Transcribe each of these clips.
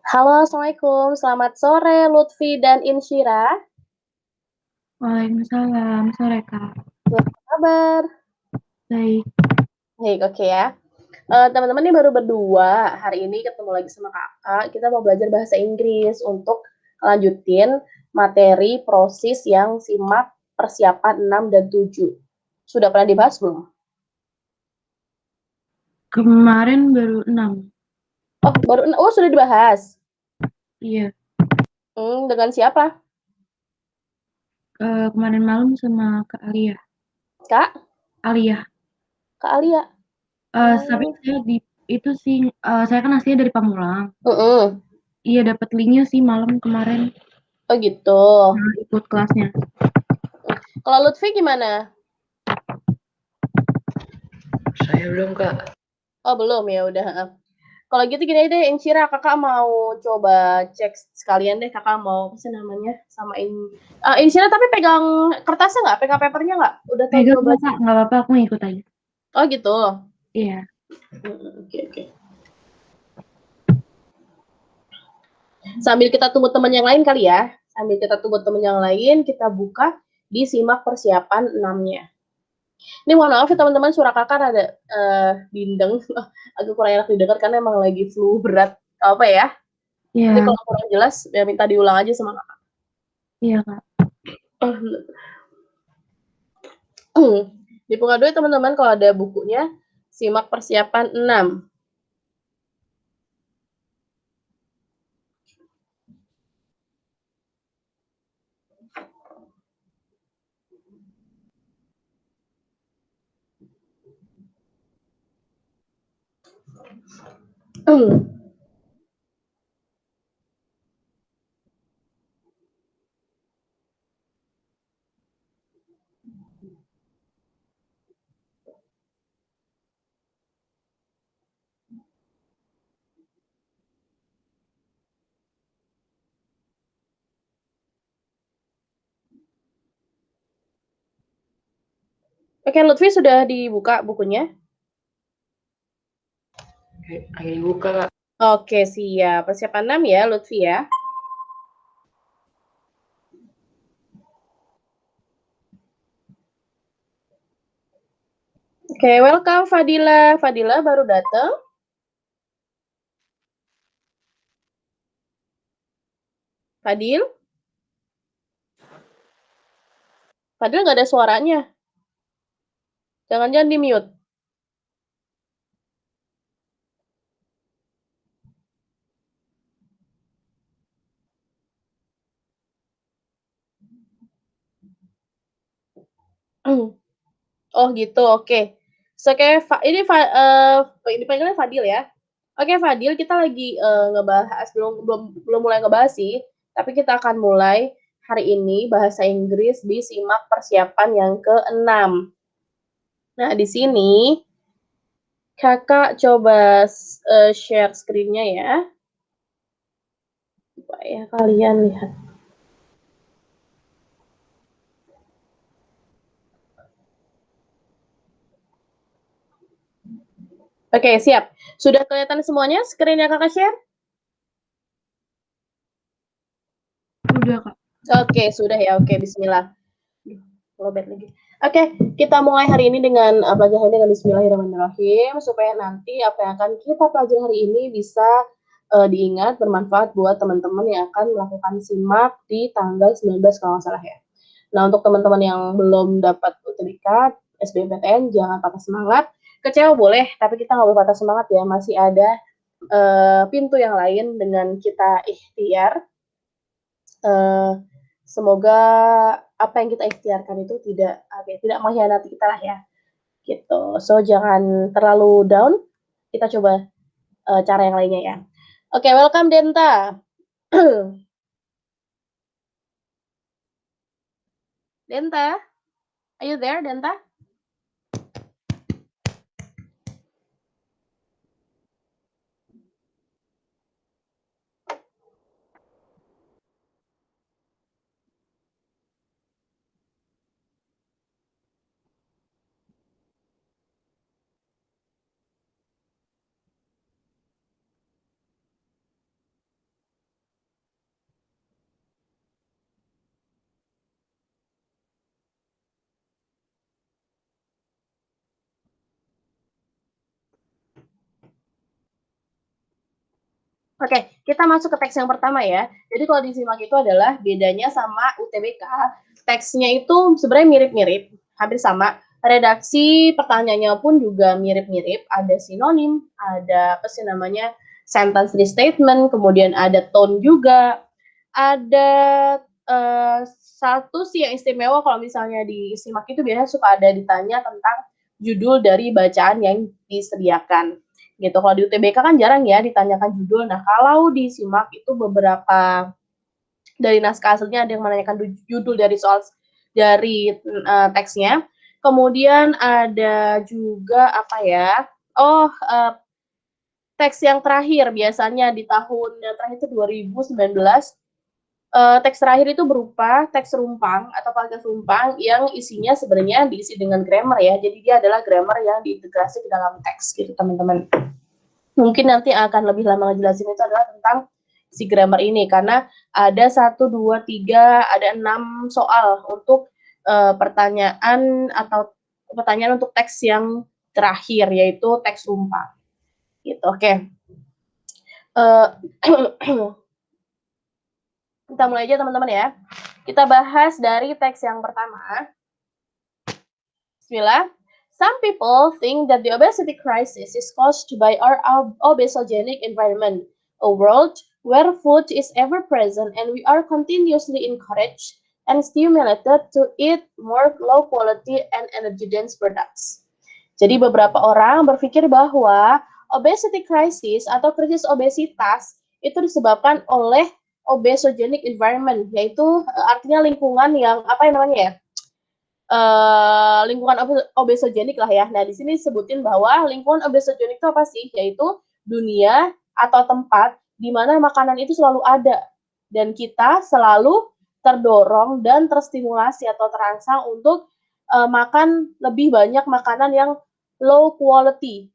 Halo, Assalamualaikum. Selamat sore, Lutfi dan Insyira. Waalaikumsalam, sore Kak. Ya, apa kabar? Baik, Baik, oke ya. Teman-teman ini baru berdua. Hari ini ketemu lagi sama kakak. Kita mau belajar bahasa Inggris untuk lanjutin materi proses yang simak persiapan 6 dan 7. Sudah pernah dibahas belum? kemarin baru 6. Oh, sudah dibahas. Iya, Dengan siapa? kemarin malam sama Kak Alia. Kak? Alia. Kak Alia. Tapi Hmm. saya itu sih, saya kan aslinya dari Pamulang. Mm-mm. Iya, dapat linknya sih malam kemarin Oh gitu. ikut kelasnya. Kalau Lutfi gimana? Saya belum, Kak. Oh belum ya udah. Kalau gitu gini deh, Insyira, kakak mau coba cek sekalian deh, kakak mau apa sih namanya samain. Insyira tapi pegang kertasnya nggak, pegang papernya nggak? Udah tahu Pegang jawabannya? Kak, nggak apa-apa, aku ngikut aja. Oh gitu. Iya, Oke oke. Sambil kita tunggu teman yang lain kali ya. Sambil kita tunggu teman yang lain, kita buka di simak persiapan 6-nya. Ini mohon maaf ya teman-teman, suara kakak ada bindeng, agak kurang enak didengar karena emang lagi flu berat apa ya. Nanti iya, kalau kurang jelas ya minta diulang aja sama kakak. iya Kak. Dibuka dulu ya teman-teman kalau ada bukunya. Simak persiapan 6. Oke, Lutfi sudah dibuka bukunya. Lagi dibuka, Kak. Oke, siap. Persiapan 6 ya, Lutfi ya. Oke, welcome Fadila. Fadila baru datang. Fadil? Fadil nggak ada suaranya. Jangan-jangan di mute. Oh gitu, oke. So, oke, ini panggilnya Fadil ya. Oke, Fadil, kita lagi ngebahas belum belum belum mulai ngebahas sih, tapi kita akan mulai hari ini bahasa Inggris di simak persiapan yang ke-6. Nah, di sini Kakak coba share screen-nya ya, supaya kalian lihat. Oke, siap. Sudah kelihatan semuanya screen yang Kakak share? Udah Kak. Oke, sudah ya. Oke, bismillah. Lobet lagi. Oke, kita mulai hari ini dengan pelajaran dengan Bismillahirrahmanirrahim supaya nanti apa yang akan kita pelajari hari ini bisa diingat bermanfaat buat teman-teman yang akan melakukan simak di tanggal 19 kalau nggak salah ya. Nah, untuk teman-teman yang belum dapat UTBK, SBMPTN, jangan patah semangat. Kecewa boleh, tapi kita nggak boleh patah semangat ya. Masih ada pintu yang lain dengan kita ikhtiar. Eh, Semoga apa yang kita ikhtiarkan itu tidak mengkhianati kita lah ya gitu. So jangan terlalu down, kita coba cara yang lainnya ya. Oke, welcome Denta. Denta, are you there Denta? Oke, kita masuk ke teks yang pertama ya. Jadi kalau disimak itu adalah bedanya sama UTBK. Teksnya itu sebenarnya mirip-mirip, hampir sama. Redaksi pertanyaannya pun juga mirip-mirip. Ada sinonim, ada apa sih namanya, sentence restatement, kemudian ada tone juga. Ada satu sih yang istimewa kalau misalnya disimak itu biasanya suka ada ditanya tentang judul dari bacaan yang disediakan gitu. Kalau di UTBK kan jarang ya ditanyakan judul. Nah, kalau disimak itu beberapa dari naskah aslinya ada yang menanyakan judul dari soal dari teksnya. Kemudian ada juga apa ya? Teks yang terakhir biasanya di tahun yang terakhir itu 2019. Teks terakhir itu berupa teks rumpang atau paragraf rumpang yang isinya sebenarnya diisi dengan grammar ya. Jadi dia adalah grammar yang diintegrasi ke dalam teks gitu teman-teman. Mungkin nanti akan lebih lama ngejelasin itu adalah tentang si grammar ini karena ada 1, 2, 3, ada 6 soal untuk pertanyaan untuk teks yang terakhir yaitu teks rumpang. Gitu. Oke. Kita mulai aja teman-teman ya. Kita bahas dari teks yang pertama. Bismillah. Some people think that the obesity crisis is caused by our obesogenic environment, a world where food is ever present and we are continuously encouraged and stimulated to eat more low quality and energy dense products. Jadi beberapa orang berpikir bahwa obesity crisis atau krisis obesitas itu disebabkan oleh obesogenic environment, yaitu artinya lingkungan yang apa yang namanya ya? Lingkungan obesogenik lah ya. Nah, di sini sebutin bahwa lingkungan obesogenik itu apa sih? Yaitu dunia atau tempat di mana makanan itu selalu ada dan kita selalu terdorong dan terstimulasi atau terangsang untuk makan lebih banyak makanan yang low quality,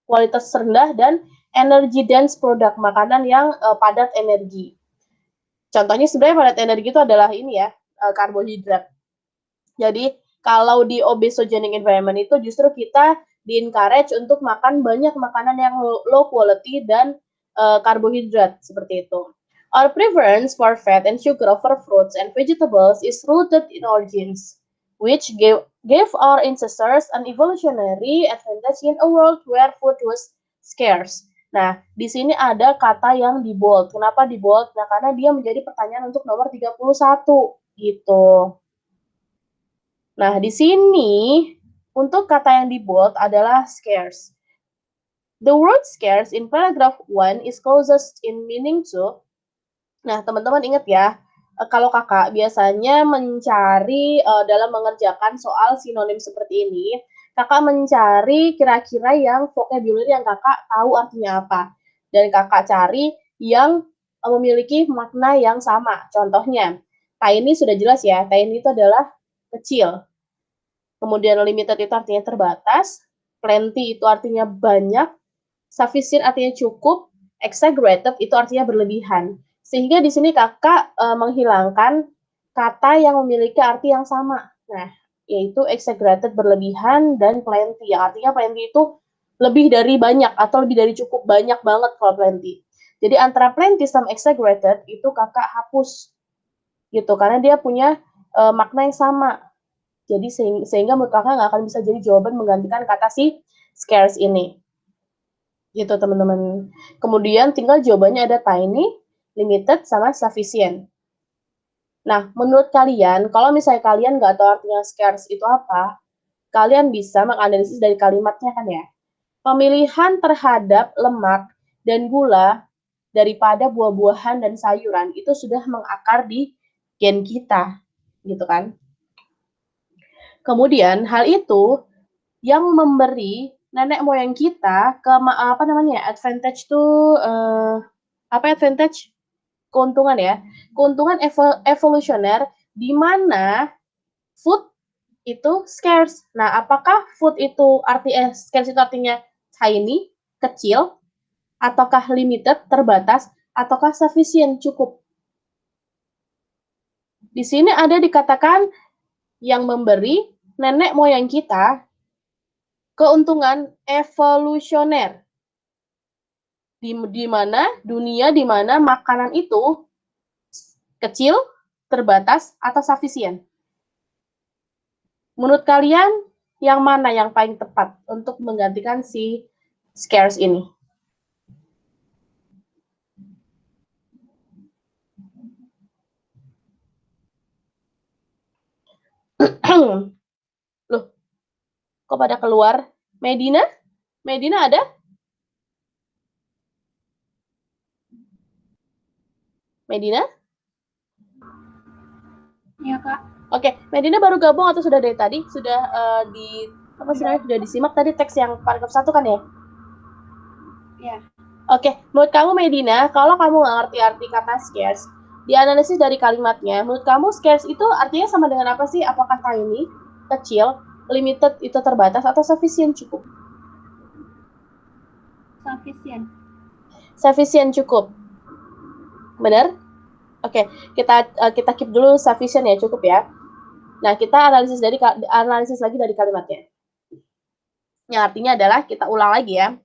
kualitas rendah, dan energy dense product, makanan yang padat energi. Contohnya sebenarnya padat energi itu adalah ini ya, karbohidrat. Jadi kalau di obesogenic environment itu justru kita di-encourage untuk makan banyak makanan yang low quality dan karbohidrat seperti itu. Our preference for fat and sugar over fruits and vegetables is rooted in our genes, which gave our ancestors an evolutionary advantage in a world where food was scarce. Nah, di sini ada kata yang di bold. Kenapa di bold? Nah, karena dia menjadi pertanyaan untuk nomor 31 gitu. Nah, di sini untuk kata yang di bold adalah scarce. The word scarce in paragraph 1 is closest in meaning to. Nah, teman-teman ingat ya, kalau kakak biasanya mencari dalam mengerjakan soal sinonim seperti ini, kakak mencari kira-kira yang vocabulary yang kakak tahu artinya apa. Dan kakak cari yang memiliki makna yang sama. Contohnya, tiny sudah jelas ya, tiny itu adalah kecil. Kemudian limited itu artinya terbatas, plenty itu artinya banyak, sufficient artinya cukup, exaggerated itu artinya berlebihan. Sehingga di sini kakak menghilangkan kata yang memiliki arti yang sama. Nah, yaitu exaggerated berlebihan dan plenty. Yang artinya plenty itu lebih dari banyak atau lebih dari cukup, banyak banget kalau plenty. Jadi antara plenty sama exaggerated itu kakak hapus gitu karena dia punya makna yang sama. Jadi sehingga menurut kakak nggak akan bisa jadi jawaban menggantikan kata si scarce ini. Gitu teman-teman. Kemudian tinggal jawabannya ada tiny, limited, sama sufficient. Nah, menurut kalian, kalau misalnya kalian nggak tahu artinya scarce itu apa, kalian bisa menganalisis dari kalimatnya kan ya. Pemilihan terhadap lemak dan gula daripada buah-buahan dan sayuran itu sudah mengakar di gen kita, gitu kan. Kemudian hal itu yang memberi nenek moyang kita ke advantage tuh advantage? Keuntungan ya. Keuntungan evolusioner di mana food itu scarce. Nah, apakah food itu scarce itu artinya tiny, kecil, ataukah limited, terbatas, ataukah sufficient, cukup? Di sini ada dikatakan yang memberi nenek moyang kita keuntungan evolusioner. Di mana dunia di mana makanan itu kecil, terbatas, atau sufficient? Menurut kalian, yang mana yang paling tepat untuk menggantikan si scarce ini? Loh, kok pada keluar? Medina? Medina ada? Medina? Iya, Kak. Oke, Medina baru gabung atau sudah dari tadi? Sudah sudah disimak tadi teks yang paragraf 1 kan ya? Iya. Oke, menurut kamu Medina, kalau kamu nggak ngerti arti kata scarce, dianalisis dari kalimatnya, menurut kamu scarce itu artinya sama dengan apa sih? Apakah tiny, kecil, limited itu terbatas, atau sufficient cukup? Sufficient. Sufficient cukup. Benar? Oke, kita keep dulu sufficient ya, cukup ya. Nah, kita analisis lagi dari kalimatnya. Yang artinya adalah kita ulang lagi ya.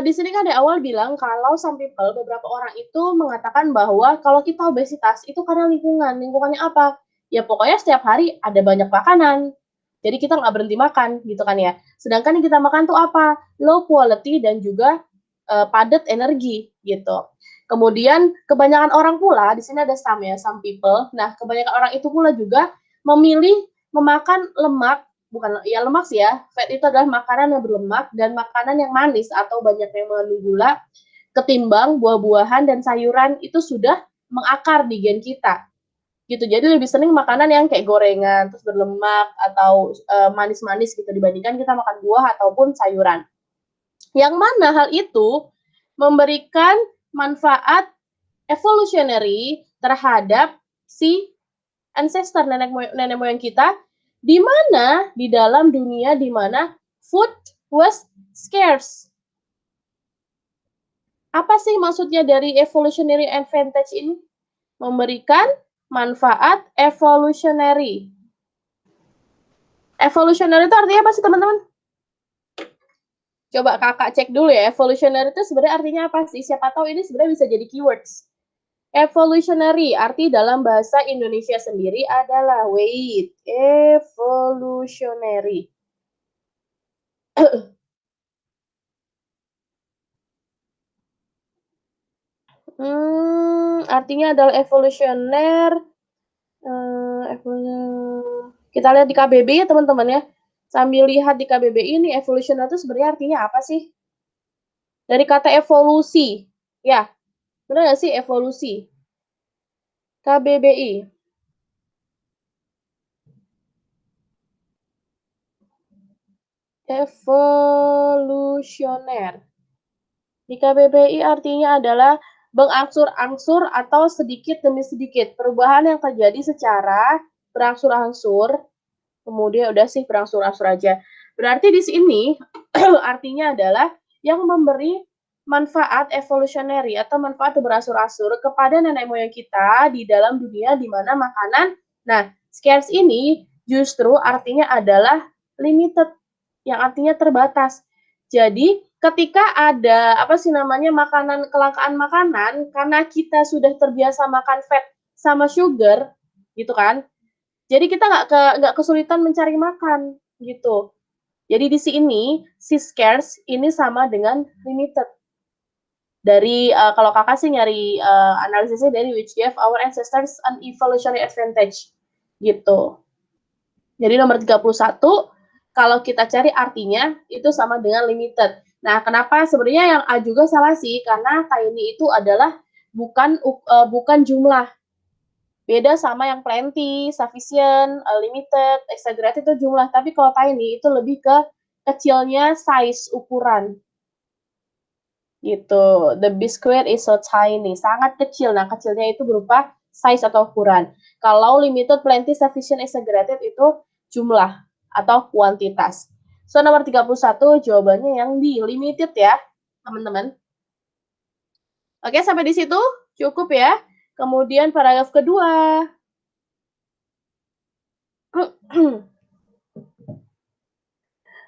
Di sini kan di awal bilang kalau some people, beberapa orang itu mengatakan bahwa kalau kita obesitas itu karena lingkungan. Lingkungannya apa? Ya pokoknya setiap hari ada banyak makanan. Jadi kita nggak berhenti makan gitu kan ya. Sedangkan yang kita makan tuh apa? Low quality dan juga padat energi gitu. Kemudian kebanyakan orang pula di sini ada some people. Nah, kebanyakan orang itu pula juga memilih memakan lemak, bukan ya lemak sih ya. Fat itu adalah makanan yang berlemak dan makanan yang manis atau banyak yang mengandung gula ketimbang buah-buahan dan sayuran itu sudah mengakar di gen kita. Gitu. Jadi lebih sering makanan yang kayak gorengan terus berlemak atau manis-manis gitu dibandingkan kita makan buah ataupun sayuran. Yang mana hal itu memberikan manfaat evolutionary terhadap si ancestor nenek moyang kita, di mana di dalam dunia di mana food was scarce. Apa sih maksudnya dari evolutionary advantage ini? Memberikan manfaat evolutionary. Evolutionary itu artinya apa sih teman-teman? Coba kakak cek dulu ya, evolutionary itu sebenarnya artinya apa sih? Siapa tahu ini sebenarnya bisa jadi keywords. Evolutionary, arti dalam bahasa Indonesia sendiri adalah evolutionary. Artinya adalah evolusioner. Kita lihat di KBB ya teman-teman ya. Sambil lihat di KBB ini evolusioner itu sebenarnya artinya apa sih? Dari kata evolusi. Ya, benar nggak sih evolusi? KBBI. Evolusioner. Di KBBI artinya adalah berangsur-angsur atau sedikit demi sedikit. Perubahan yang terjadi secara berangsur-angsur. Kemudian udah sih berangsur-angsur aja. Berarti di sini artinya adalah yang memberi manfaat evolutionary atau manfaat berangsur-angsur kepada nenek moyang kita di dalam dunia di mana makanan. Nah, scarce ini justru artinya adalah limited, yang artinya terbatas. Jadi, ketika ada apa sih namanya makanan, kelangkaan makanan karena kita sudah terbiasa makan fat sama sugar gitu kan. Jadi kita nggak kesulitan mencari makan gitu. Jadi di sini si scarce ini sama dengan limited. Dari kalau kakak sih nyari analisisnya dari which gave our ancestors an evolutionary advantage gitu. Jadi nomor 31 kalau kita cari artinya itu sama dengan limited. Nah, kenapa sebenarnya yang A juga salah sih karena tiny itu adalah bukan jumlah. Beda sama yang plenty, sufficient, limited, exaggerated itu jumlah. Tapi kalau tiny itu lebih ke kecilnya size ukuran. Gitu. The biscuit is so tiny. Sangat kecil. Nah, kecilnya itu berupa size atau ukuran. Kalau limited, plenty, sufficient, exaggerated itu jumlah atau kuantitas. So, nomor 31 jawabannya yang di limited ya, teman-teman. Oke, sampai di situ cukup ya. Kemudian paragraf kedua.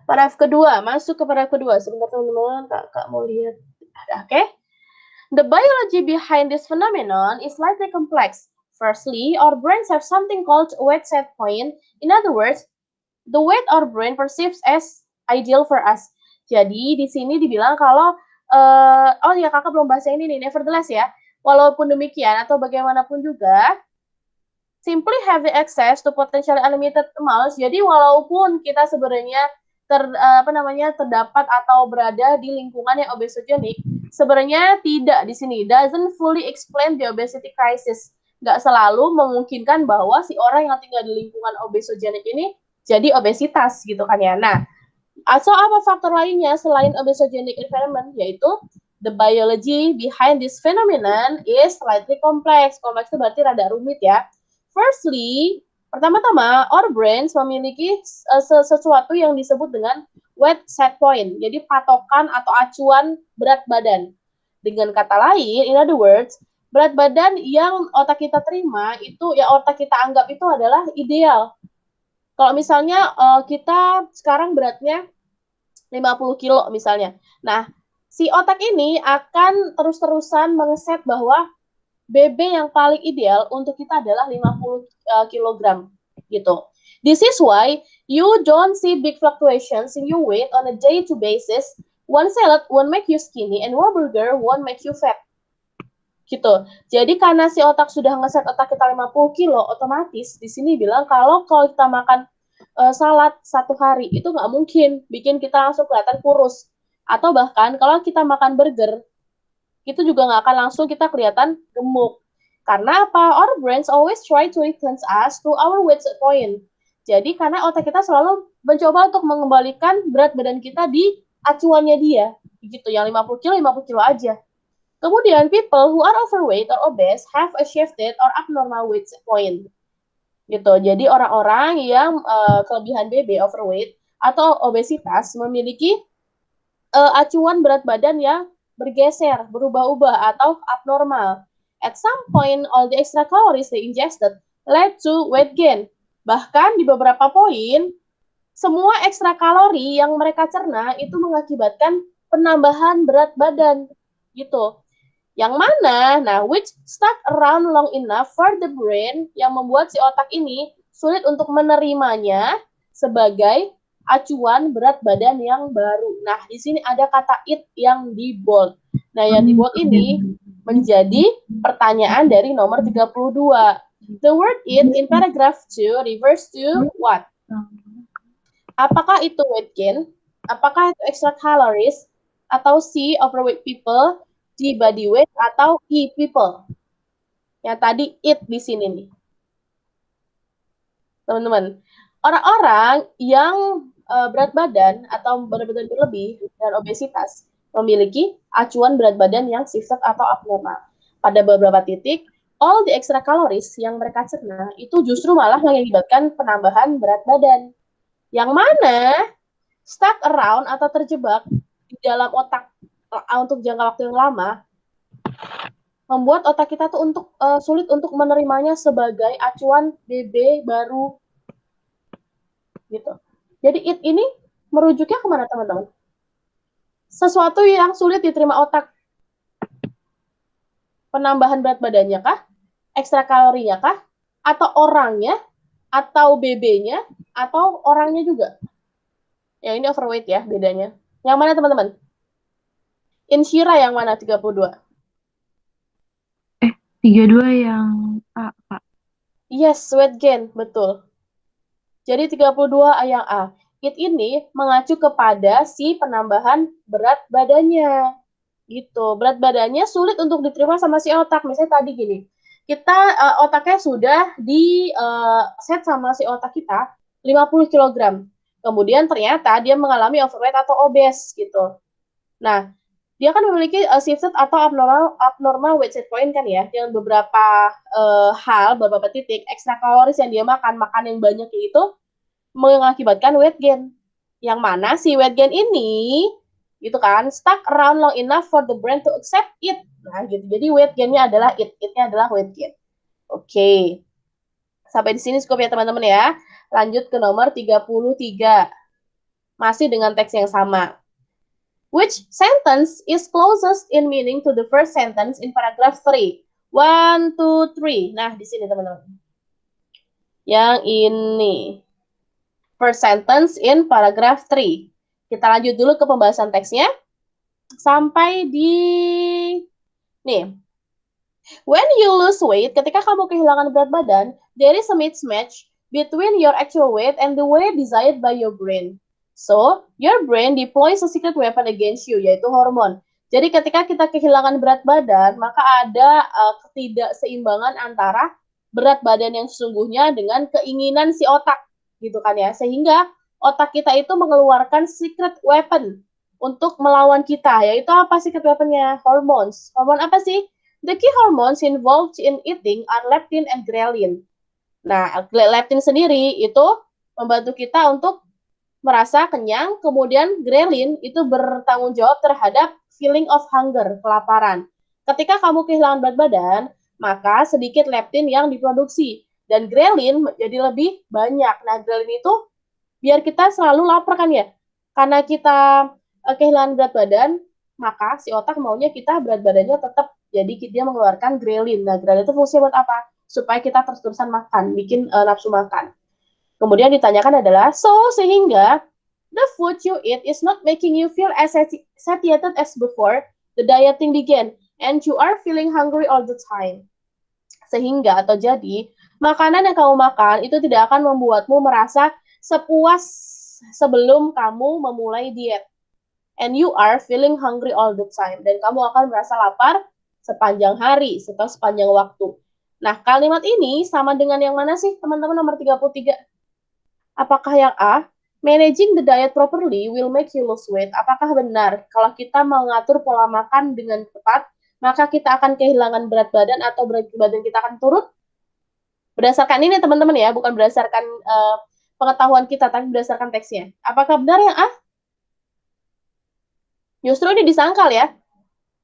Paragraf kedua, masuk ke paragraf kedua. Sebentar teman-teman, Kak mau lihat Okay? The biology behind this phenomenon is slightly complex. Firstly, our brains have something called weight set point. In other words, the weight our brain perceives as ideal for us. Jadi di sini dibilang kalau oh ya kakak belum bahas ini nih. Nevertheless ya, walaupun demikian atau bagaimanapun juga, simply having access to potentially unlimited amounts. Jadi walaupun kita sebenarnya terdapat atau berada di lingkungan yang obesogenic, sebenarnya tidak di sini doesn't fully explain the obesity crisis. Nggak selalu memungkinkan bahwa si orang yang tinggal di lingkungan obesogenic ini jadi obesitas gitu kan ya. Nah, so apa faktor lainnya selain obesogenic environment, yaitu the biology behind this phenomenon is slightly complex. Kompleks itu berarti rada rumit ya. Firstly, pertama-tama, our brains memiliki sesuatu yang disebut dengan weight set point. Jadi patokan atau acuan berat badan. Dengan kata lain, in other words, berat badan yang otak kita terima itu, ya otak kita anggap itu adalah ideal. Kalau misalnya kita sekarang beratnya 50 kilo misalnya. Nah, si otak ini akan terus-terusan mengeset bahwa BB yang paling ideal untuk kita adalah 50 kilogram gitu. This is why you don't see big fluctuations in your weight on a day-to basis. One salad won't make you skinny and one burger won't make you fat. Gitu. Jadi karena si otak sudah ngeset otak kita 50 kilo, otomatis di sini bilang kalau kita makan salad satu hari itu nggak mungkin bikin kita langsung kelihatan kurus. Atau bahkan kalau kita makan burger, itu juga nggak akan langsung kita kelihatan gemuk. Karena apa? Our brains always try to return us to our weight point. Jadi karena otak kita selalu mencoba untuk mengembalikan berat badan kita di acuannya dia. Gitu, yang 50 kilo aja. Kemudian, people who are overweight or obese have a shifted or abnormal weight point. Gitu. Jadi orang-orang yang kelebihan BB, overweight atau obesitas memiliki acuan berat badan yang bergeser, berubah-ubah atau abnormal. At some point, all the extra calories they ingested led to weight gain. Bahkan di beberapa poin, semua ekstra kalori yang mereka cerna itu mengakibatkan penambahan berat badan. Gitu. Yang mana, nah, which stuck around long enough for the brain, yang membuat si otak ini sulit untuk menerimanya sebagai acuan berat badan yang baru. Nah, di sini ada kata it yang di bold. Nah, yang di bold ini menjadi pertanyaan dari nomor 32. The word it in paragraph 2 refers to what? Apakah itu weight gain? Apakah itu extra calories? Atau C, overweight people? D, body weight? Atau E, people? Yang tadi it di sini nih. Teman-teman, orang-orang yang berat badan atau berat badan berlebih dan obesitas memiliki acuan berat badan yang shifted atau abnormal. Pada beberapa titik, all the extra calories yang mereka cerna itu justru malah mengakibatkan penambahan berat badan. Yang mana stuck around atau terjebak di dalam otak untuk jangka waktu yang lama, membuat otak kita tuh sulit untuk menerimanya sebagai acuan BB baru. Gitu. Jadi it ini merujuknya kemana teman-teman? Sesuatu yang sulit diterima otak. Penambahan berat badannya kah? Ekstra kalorinya kah? Atau orangnya? Atau BB-nya? Atau orangnya juga? Yang ini overweight ya bedanya. Yang mana teman-teman? Inshira yang mana 32? 32 yang A, Kak. Yes, weight gain, betul. Jadi 32 yang A. It ini mengacu kepada si penambahan berat badannya. Gitu. Berat badannya sulit untuk diterima sama si otak. Misalnya tadi gini, kita otaknya sudah di set sama si otak kita 50 kg. Kemudian ternyata dia mengalami overweight atau obes gitu. Nah, dia kan memiliki shifted atau abnormal weight set point kan ya, dengan beberapa beberapa titik ekstra kaloris yang dia makan yang banyak itu mengakibatkan weight gain. Yang mana si weight gain ini gitu kan stuck around long enough for the brain to accept it. Nah, gitu. Jadi weight gain-nya adalah it-nya adalah weight gain. Oke. Sampai di sini cukup ya teman-teman ya. Lanjut ke nomor 33. Masih dengan teks yang sama. Which sentence is closest in meaning to the first sentence in paragraph 3? 1, 2, 3. Nah, di sini teman-teman. Yang ini. First sentence in paragraph 3. Kita lanjut dulu ke pembahasan teksnya. Sampai di... Nih. When you lose weight, ketika kamu kehilangan berat badan, there is a mismatch between your actual weight and the weight desired by your brain. So, your brain deploys a secret weapon against you, yaitu hormon. Jadi ketika kita kehilangan berat badan, maka ada ketidakseimbangan antara berat badan yang sesungguhnya dengan keinginan si otak, gitu kan ya. Sehingga otak kita itu mengeluarkan secret weapon untuk melawan kita, yaitu apa secret weaponnya? Hormones. Hormon apa sih? The key hormones involved in eating are leptin and ghrelin. Nah, leptin sendiri itu membantu kita untuk merasa kenyang, kemudian ghrelin itu bertanggung jawab terhadap feeling of hunger, kelaparan. Ketika kamu kehilangan berat badan, maka sedikit leptin yang diproduksi dan ghrelin jadi lebih banyak. Nah, ghrelin itu biar kita selalu lapar kan ya. Karena kita kehilangan berat badan, maka si otak maunya kita berat badannya tetap, jadi dia mengeluarkan ghrelin. Nah, ghrelin itu fungsinya buat apa? Supaya kita terus-terusan makan, bikin nafsu makan. Kemudian ditanyakan adalah, sehingga the food you eat is not making you feel as satiated as before the dieting began, and you are feeling hungry all the time. Sehingga atau jadi, makanan yang kamu makan itu tidak akan membuatmu merasa sepuas sebelum kamu memulai diet. And you are feeling hungry all the time. Dan kamu akan merasa lapar sepanjang hari, sepanjang waktu. Nah, kalimat ini sama dengan yang mana sih, teman-teman, nomor 33? Apakah yang A, managing the diet properly will make you lose weight? Apakah benar kalau kita mengatur pola makan dengan tepat, maka kita akan kehilangan berat badan atau berat badan kita akan turun? Berdasarkan ini, teman-teman ya, bukan berdasarkan pengetahuan kita, tapi berdasarkan teksnya. Apakah benar yang A? Justru ini disangkal ya.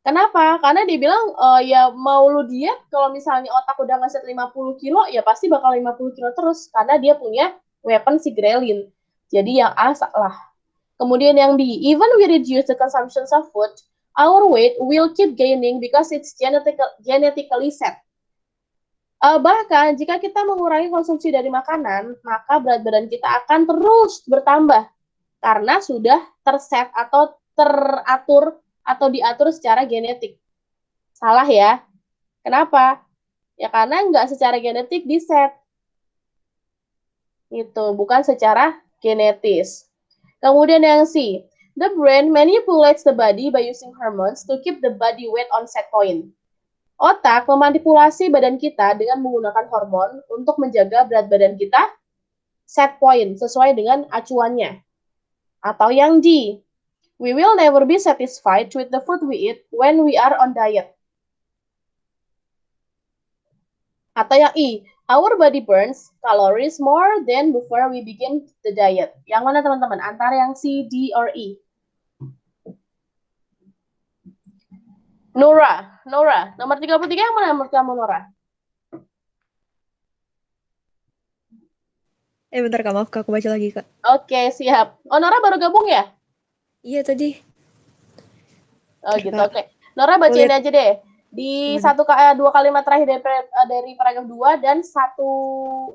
Kenapa? Karena dia bilang, ya mau lu diet, kalau misalnya otak udah ngeset 50 kilo, ya pasti bakal 50 kilo terus. Karena dia punya weapon si ghrelin. Jadi yang A salah. Kemudian yang B, even we reduce the consumption of food, our weight will keep gaining because it's genetically set. Bahkan jika kita mengurangi konsumsi dari makanan, maka berat badan kita akan terus bertambah. Karena sudah terset atau teratur atau diatur secara genetik. Salah ya. Kenapa? Ya karena nggak secara genetik diset. Itu bukan secara genetis. Kemudian yang C, the brain manipulates the body by using hormones to keep the body weight on set point. Otak memanipulasi badan kita dengan menggunakan hormon untuk menjaga berat badan kita set point sesuai dengan acuannya. Atau yang D, we will never be satisfied with the food we eat when we are on diet. Atau yang E, our body burns calories more than before we begin the diet. Yang mana teman-teman? Antara yang C, D, or E? Nora, nomor 33 yang mana menurut kamu, Nora? Bentar Kak, maaf Kak, aku baca lagi Kak. Oke, siap. Oh, Nora baru gabung ya? Iya tadi. Oh gitu, oke. Nora bacain aja deh. Di dua kalimat terakhir dari paragraf 2 dan satu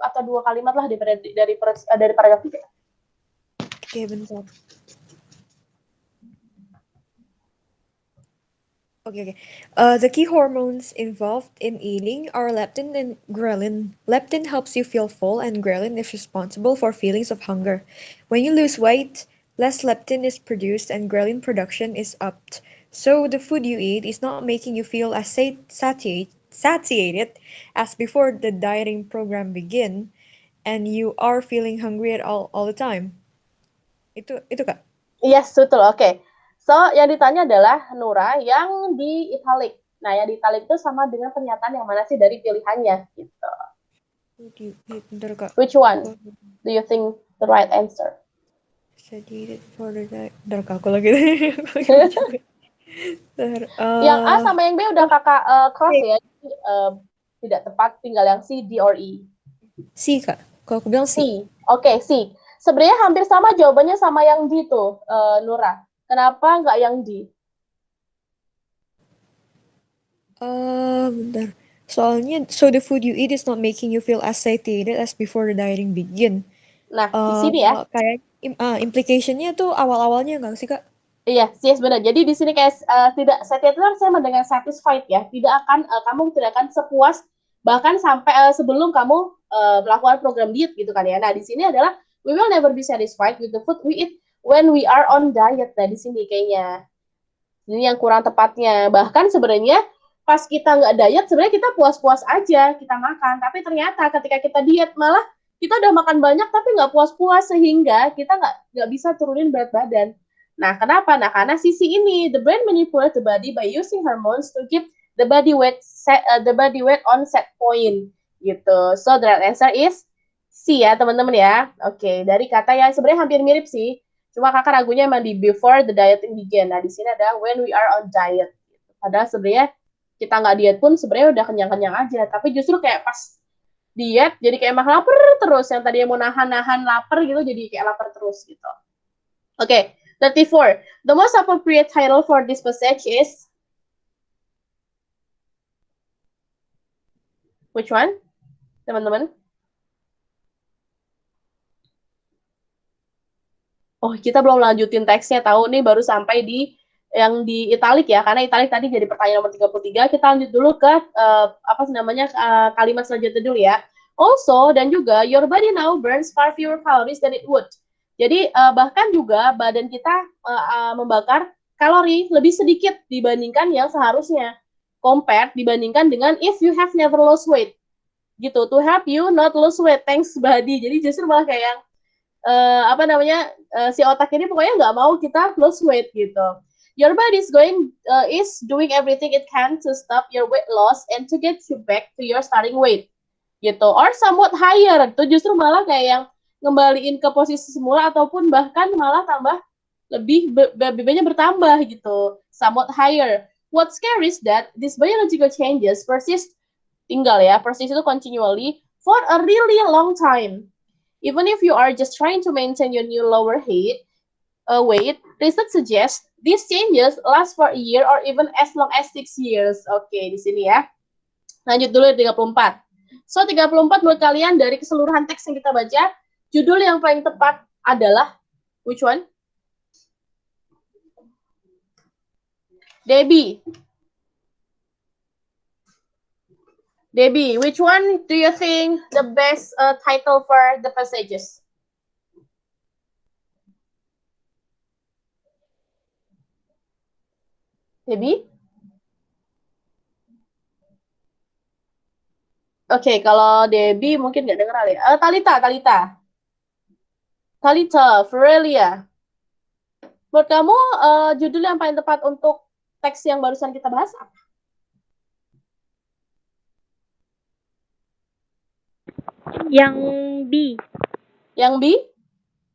atau dua kalimat lah dari paragraf 3. Oke, bentar. Okay. The key hormones involved in eating are leptin and ghrelin. Leptin helps you feel full, and ghrelin is responsible for feelings of hunger. When you lose weight, less leptin is produced and ghrelin production is upped. So the food you eat is not making you feel as satiated as before the dieting program began, and you are feeling hungry at all the time. Itu Kak? Yes, betul. Oke. So, yang ditanya adalah Nora yang di italic. Nah, yang di italic itu sama dengan pernyataan yang mana sih dari pilihannya gitu. Bentar Kak. Which one do you think the right answer? Satiated for the diet. Bentar Kak, aku lagi. Yang A sama yang B udah kakak cross ya. Jadi, tidak tepat, tinggal yang C, D, or E. C Kak. Kalau aku bilang C. Oke, C. Sebenarnya hampir sama jawabannya sama yang D tuh, Nora. Kenapa nggak yang D? Bentar. Soalnya, so the food you eat is not making you feel as satiated as before the dieting begin. Nah, di sini ya. Kayak implication-nya tuh awal-awalnya nggak sih, Kak? Iya, yes, benar. Jadi di sini kayak tidak satiated itu sama dengan satisfied ya. Tidak akan kamu tidak akan sepuas bahkan sampai sebelum kamu melakukan program diet gitu kan ya. Nah, di sini adalah we will never be satisfied with the food we eat when we are on diet. Nah, di sini kayaknya ini yang kurang tepatnya. Bahkan sebenarnya pas kita nggak diet, sebenarnya kita puas-puas aja kita makan. Tapi ternyata ketika kita diet malah kita udah makan banyak tapi nggak puas-puas sehingga kita nggak bisa turunin berat badan. Nah, kenapa? Nah, karena sisi ini, the brain manipulate the body by using hormones to keep the body weight on set point gitu. So the right answer is C ya, teman-teman ya. Oke, dari kata yang sebenarnya hampir mirip sih. Cuma kakak ragunya emang di before the dieting begin. Nah, di sini ada when we are on diet. Padahal sebenarnya kita nggak diet pun sebenarnya udah kenyang-kenyang aja. Tapi justru kayak pas diet jadi kayak emang lapar terus. Yang tadi mau nahan-nahan lapar gitu jadi kayak lapar terus gitu. Oke, 34. The most appropriate title for this passage is which one, teman-teman? Oh, kita belum lanjutin teksnya, tahu nih baru sampai di yang di italik ya, karena italik tadi jadi pertanyaan nomor 33. Kita lanjut dulu ke kalimat selanjutnya dulu ya. Also, dan juga your body now burns far fewer calories than it would. Jadi bahkan juga badan kita membakar kalori lebih sedikit dibandingkan yang seharusnya. Compared dibandingkan dengan if you have never lost weight. Gitu, to help you not lose weight, thanks body. Jadi justru malah kayak yang si otak ini pokoknya nggak mau kita lose weight gitu. Your body is doing everything it can to stop your weight loss and to get you back to your starting weight gitu, or somewhat higher. Itu justru malah kayak yang ngembaliin ke posisi semula ataupun bahkan malah tambah lebih BB-nya bertambah gitu, somewhat higher. What's scary is that these biological changes persist itu continually for a really long time. Even if you are just trying to maintain your new lower weight, research suggests these changes last for a year or even as long as 6 years. Oke, di sini ya. Lanjut dulu 34. So, 34 buat kalian dari keseluruhan teks yang kita baca, judul yang paling tepat adalah which one? Debbie, which one do you think the best title for the passages? Debbie? Oke, kalau Debbie mungkin nggak denger kali. Talita, Ferelia. Menurut kamu judul yang paling tepat untuk teks yang barusan kita bahas apa? Yang B. Yang B?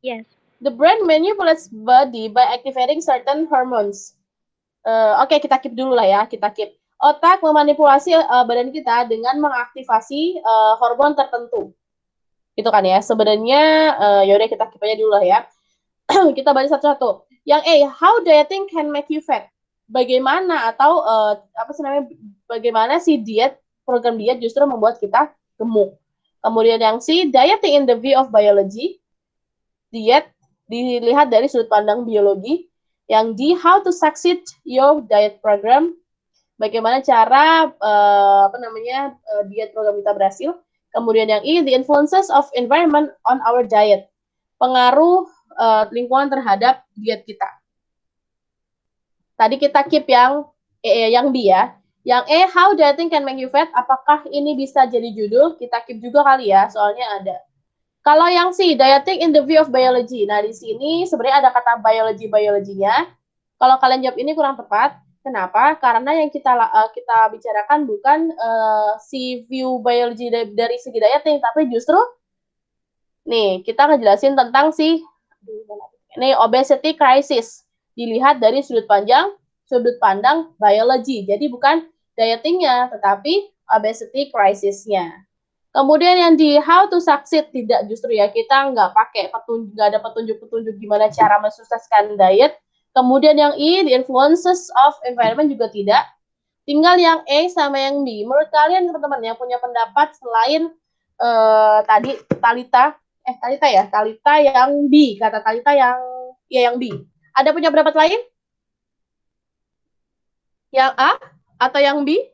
Yes. The brain manipulates body by activating certain hormones. Oke, kita keep dulu lah ya, kita keep. Otak memanipulasi badan kita dengan mengaktifasi hormon tertentu. Gitu kan ya. Sebenarnya yaudah kita keep aja dulu lah ya. Kita baca satu-satu. Yang A, how dieting can make you fat. Bagaimana atau bagaimana si program diet justru membuat kita gemuk. Kemudian yang C, dieting in the view of biology. Diet dilihat dari sudut pandang biologi. Yang D, how to succeed your diet program. Bagaimana cara diet program kita berhasil. Kemudian yang E, the influences of environment on our diet. Pengaruh lingkungan terhadap diet kita. Tadi kita keep yang B ya. Yang E, how dieting can make you fat. Apakah ini bisa jadi judul? Kita keep juga kali ya, soalnya ada. Kalau yang C, dieting in the view of biology. Nah, di sini sebenarnya ada kata biologinya. Kalau kalian jawab ini kurang tepat. Kenapa? Karena yang kita bicarakan bukan si view biology dari segi dieting, tapi justru nih kita ngejelasin tentang obesity crisis. Dilihat dari sudut pandang biology. Jadi bukan dietingnya, tetapi obesity crisis-nya. Kemudian yang di how to succeed, tidak, justru ya kita nggak ada petunjuk-petunjuk gimana cara mensukseskan diet, Kemudian yang I, the influences of environment juga tidak. Tinggal yang A sama yang B. Menurut kalian teman-teman yang punya pendapat selain tadi Talita yang B, kata Talita yang B. Ada punya pendapat lain? Yang A atau yang B?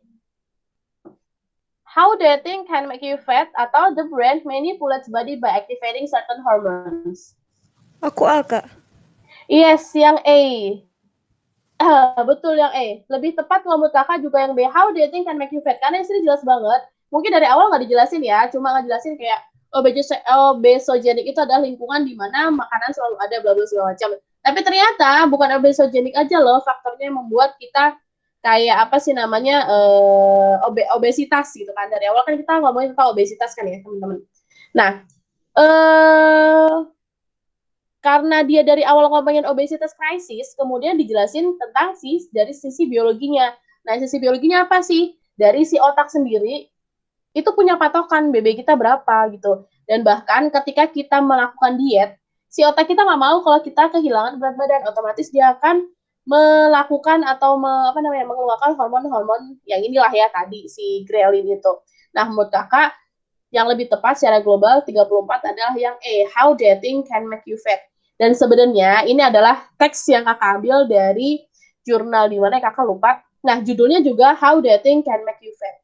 How dating can make you fat atau the brain manipulates body by activating certain hormones. Aku A, Kak. Yes, yang A. Betul yang A. Lebih tepat kalau menurut kakak juga yang B. How dating can make you fat. Karena di sini jelas banget. Mungkin dari awal nggak dijelasin ya. Cuma ngejelasin kayak obesogenic itu adalah lingkungan di mana makanan selalu ada bla bla segala macam. Tapi ternyata bukan obesogenic aja loh faktornya yang membuat kita kayak apa sih namanya obesitas gitu kan. Dari awal kan kita ngomongin tentang obesitas kan ya teman-teman. Nah, karena dia dari awal ngomongin obesitas crisis, kemudian dijelasin tentang dari sisi biologinya. Nah, sisi biologinya apa sih? Dari si otak sendiri itu punya patokan BB kita berapa gitu. Dan bahkan ketika kita melakukan diet, si otak kita nggak mau kalau kita kehilangan berat badan, otomatis dia akan melakukan atau mengeluarkan hormon-hormon yang inilah ya tadi si ghrelin itu. Nah, menurut kakak yang lebih tepat secara global 34 adalah yang A, how dating can make you fat. Dan sebenarnya ini adalah teks yang kakak ambil dari jurnal di mana kakak lupa. Nah, judulnya juga how dating can make you fat.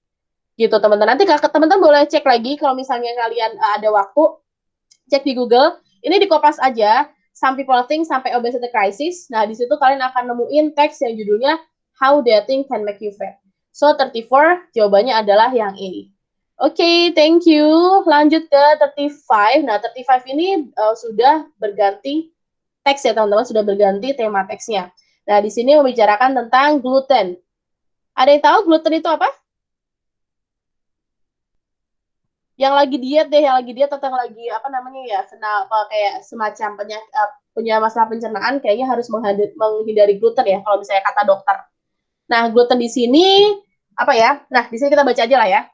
Gitu teman-teman. Nanti kakak teman-teman boleh cek lagi kalau misalnya kalian ada waktu, cek di Google. Ini di Kompas aja, Some People Think sampai Obesity Crisis. Nah, di situ kalian akan nemuin teks yang judulnya How Dating Can Make You Fat. So, 34 jawabannya adalah yang A. Oke, thank you. Lanjut ke 35. Nah, 35 ini sudah berganti teks ya, teman-teman. Sudah berganti tema teksnya. Nah, di sini membicarakan tentang gluten. Ada yang tahu gluten itu apa? Yang lagi diet atau yang lagi kayak semacam punya masalah pencernaan, kayaknya harus menghindari gluten ya, kalau misalnya kata dokter. Nah, gluten di sini apa ya? Nah, di sini kita baca aja lah ya.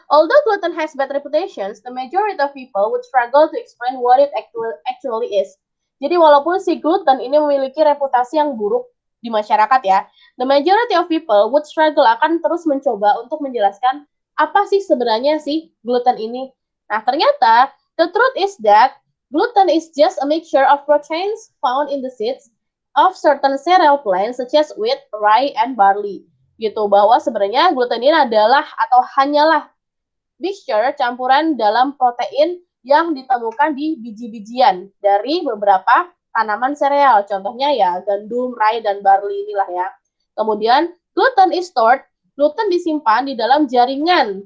Although gluten has bad reputations, the majority of people would struggle to explain what it actually is. Jadi walaupun si gluten ini memiliki reputasi yang buruk di masyarakat ya, the majority of people would struggle akan terus mencoba untuk menjelaskan apa sih sebenarnya sih gluten ini. Nah, ternyata the truth is that gluten is just a mixture of proteins found in the seeds of certain cereal plants such as wheat, rye, and barley. Gitu, bahwa sebenarnya gluten ini adalah atau hanyalah mixture campuran dalam protein yang ditemukan di biji-bijian dari beberapa tanaman sereal. Contohnya ya gandum, rye, dan barley inilah ya. Kemudian gluten is stored, gluten disimpan di dalam jaringan